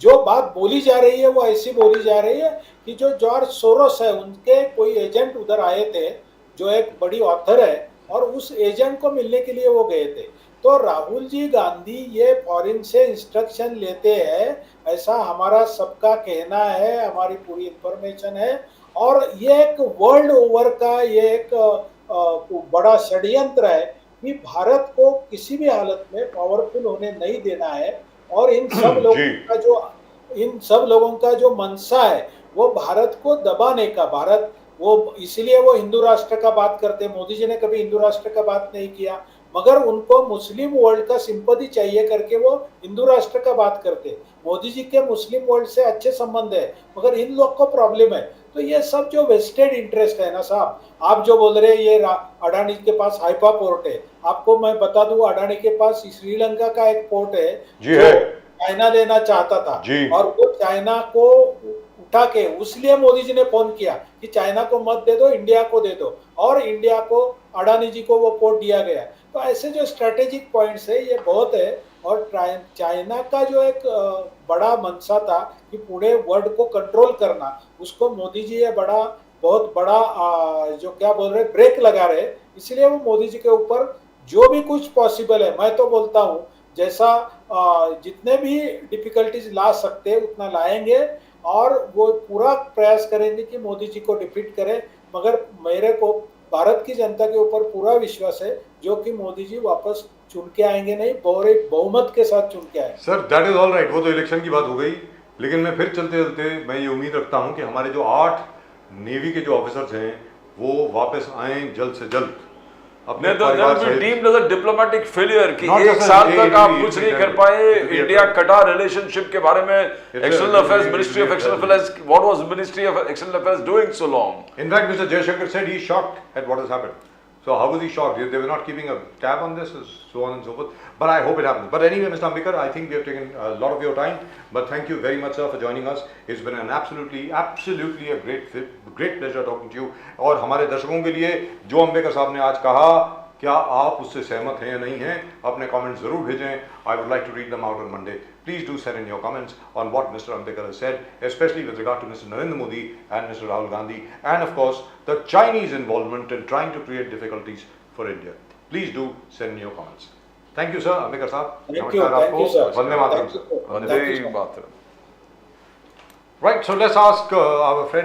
जो बात बोली जा रही है वो ऐसी बोली जा रही है कि जो जॉर्ज सोरोस है उनके कोई एजेंट उधर आए थे, जो एक बड़ी ऑथर है, और उस एजेंट को मिलने के लिए वो गए थे। तो राहुल जी गांधी ये फॉरेन से इंस्ट्रक्शन लेते हैं, ऐसा हमारा सबका कहना है, हमारी पूरी इंफॉर्मेशन है। और ये एक वर्ल्ड ओवर का ये एक बड़ा षड्यंत्र है कि भारत को किसी भी हालत में पावरफुल होने नहीं देना है। और इन सब लोगों का जो मंशा है वो भारत को दबाने का। भारत वो इसलिए वो हिंदू राष्ट्र का बात करते। मोदी जी ने कभी हिंदू राष्ट्र का बात नहीं किया, मगर उनको मुस्लिम वर्ल्ड का सिंपैथी चाहिए करके वो हिंदू राष्ट्र का बात करते। मोदी जी के मुस्लिम वर्ल्ड से अच्छे संबंध है, मगर इन लोग को प्रॉब्लम है। तो ये सब जो वेस्टेड इंटरेस्ट है ना साहब, आप जो बोल रहे हैं ये अडानी के पास हाइफा पोर्ट है, आपको मैं बता दूं अडानी के पास श्रीलंका का एक पोर्ट है जी जो है, चाइना लेना चाहता था, और वो चाइना को उठा के, उसलिए मोदी जी ने फोन किया कि चाइना को मत दे दो, इंडिया को दे दो, और इंडिया को, अडानी जी को वो पोर्ट दिया गया। तो ऐसे जो स्ट्रेटेजिक पॉइंट्स है ये बहुत है। और चाइना का जो एक बड़ा मंशा था कि पूरे वर्ल्ड को कंट्रोल करना, उसको मोदी जी ये बहुत बड़ा जो क्या बोल रहे ब्रेक लगा रहे। इसलिए वो मोदी जी के ऊपर जो भी कुछ पॉसिबल है, मैं तो बोलता हूँ जैसा जितने भी डिफिकल्टीज ला सकते हैं उतना लाएंगे, और वो पूरा प्रयास करेंगे कि मोदी जी को डिफीट करें। मगर मेरे को भारत की जनता के ऊपर पूरा विश्वास है जो कि मोदी जी वापस चुन के आएंगे, नहीं बहुमत के साथ चुन के आएंगे। Sir that is all right, वो तो इलेक्शन की बात हो गई। लेकिन मैं फिर चलते चलते मैं ये उम्मीद रखता हूँ कि हमारे जो 8 नेवी के जो ऑफिसर्स हैं वो वापस आए जल्द से जल्द अपने परिवार से। Deemed as a diplomatic failure कि Not एक just साल a- तक आप कुछ नहीं कर पाए। it will be a- India कटार रिलेशनशिप के बारे में external affairs, it will ministry be of a external tragedy. Affairs, what was ministry of external affairs doing so long? In fact, Mr. Jaishankar said he's shocked at what has happened. So how was he shocked? They were not keeping a tab on this, so on and so forth. But I hope it happens. But anyway, Mr. Ambekar, I think we have taken a lot of your time. But thank you very much, sir, for joining us. It's been an absolutely a great pleasure talking to you. और हमारे दर्शकों के लिए जो अंबेकर साहब ने आज कहा, क्या आप उससे सहमत हैं या नहीं हैं? अपने कमेंट्स जरूर भेजें. I would like to read them out on Monday. Please do send in your comments on what Mr. Ambekar has said, especially with regard to Mr. Narendra Modi and Mr. Rahul Gandhi, and of course the Chinese involvement in trying to create difficulties for India. Please do send in your comments. Thank you, sir. Ambekar साहब. Thank you, sir. Vande Mataram, sir. Vande Mataram. Right. So let's ask our friend.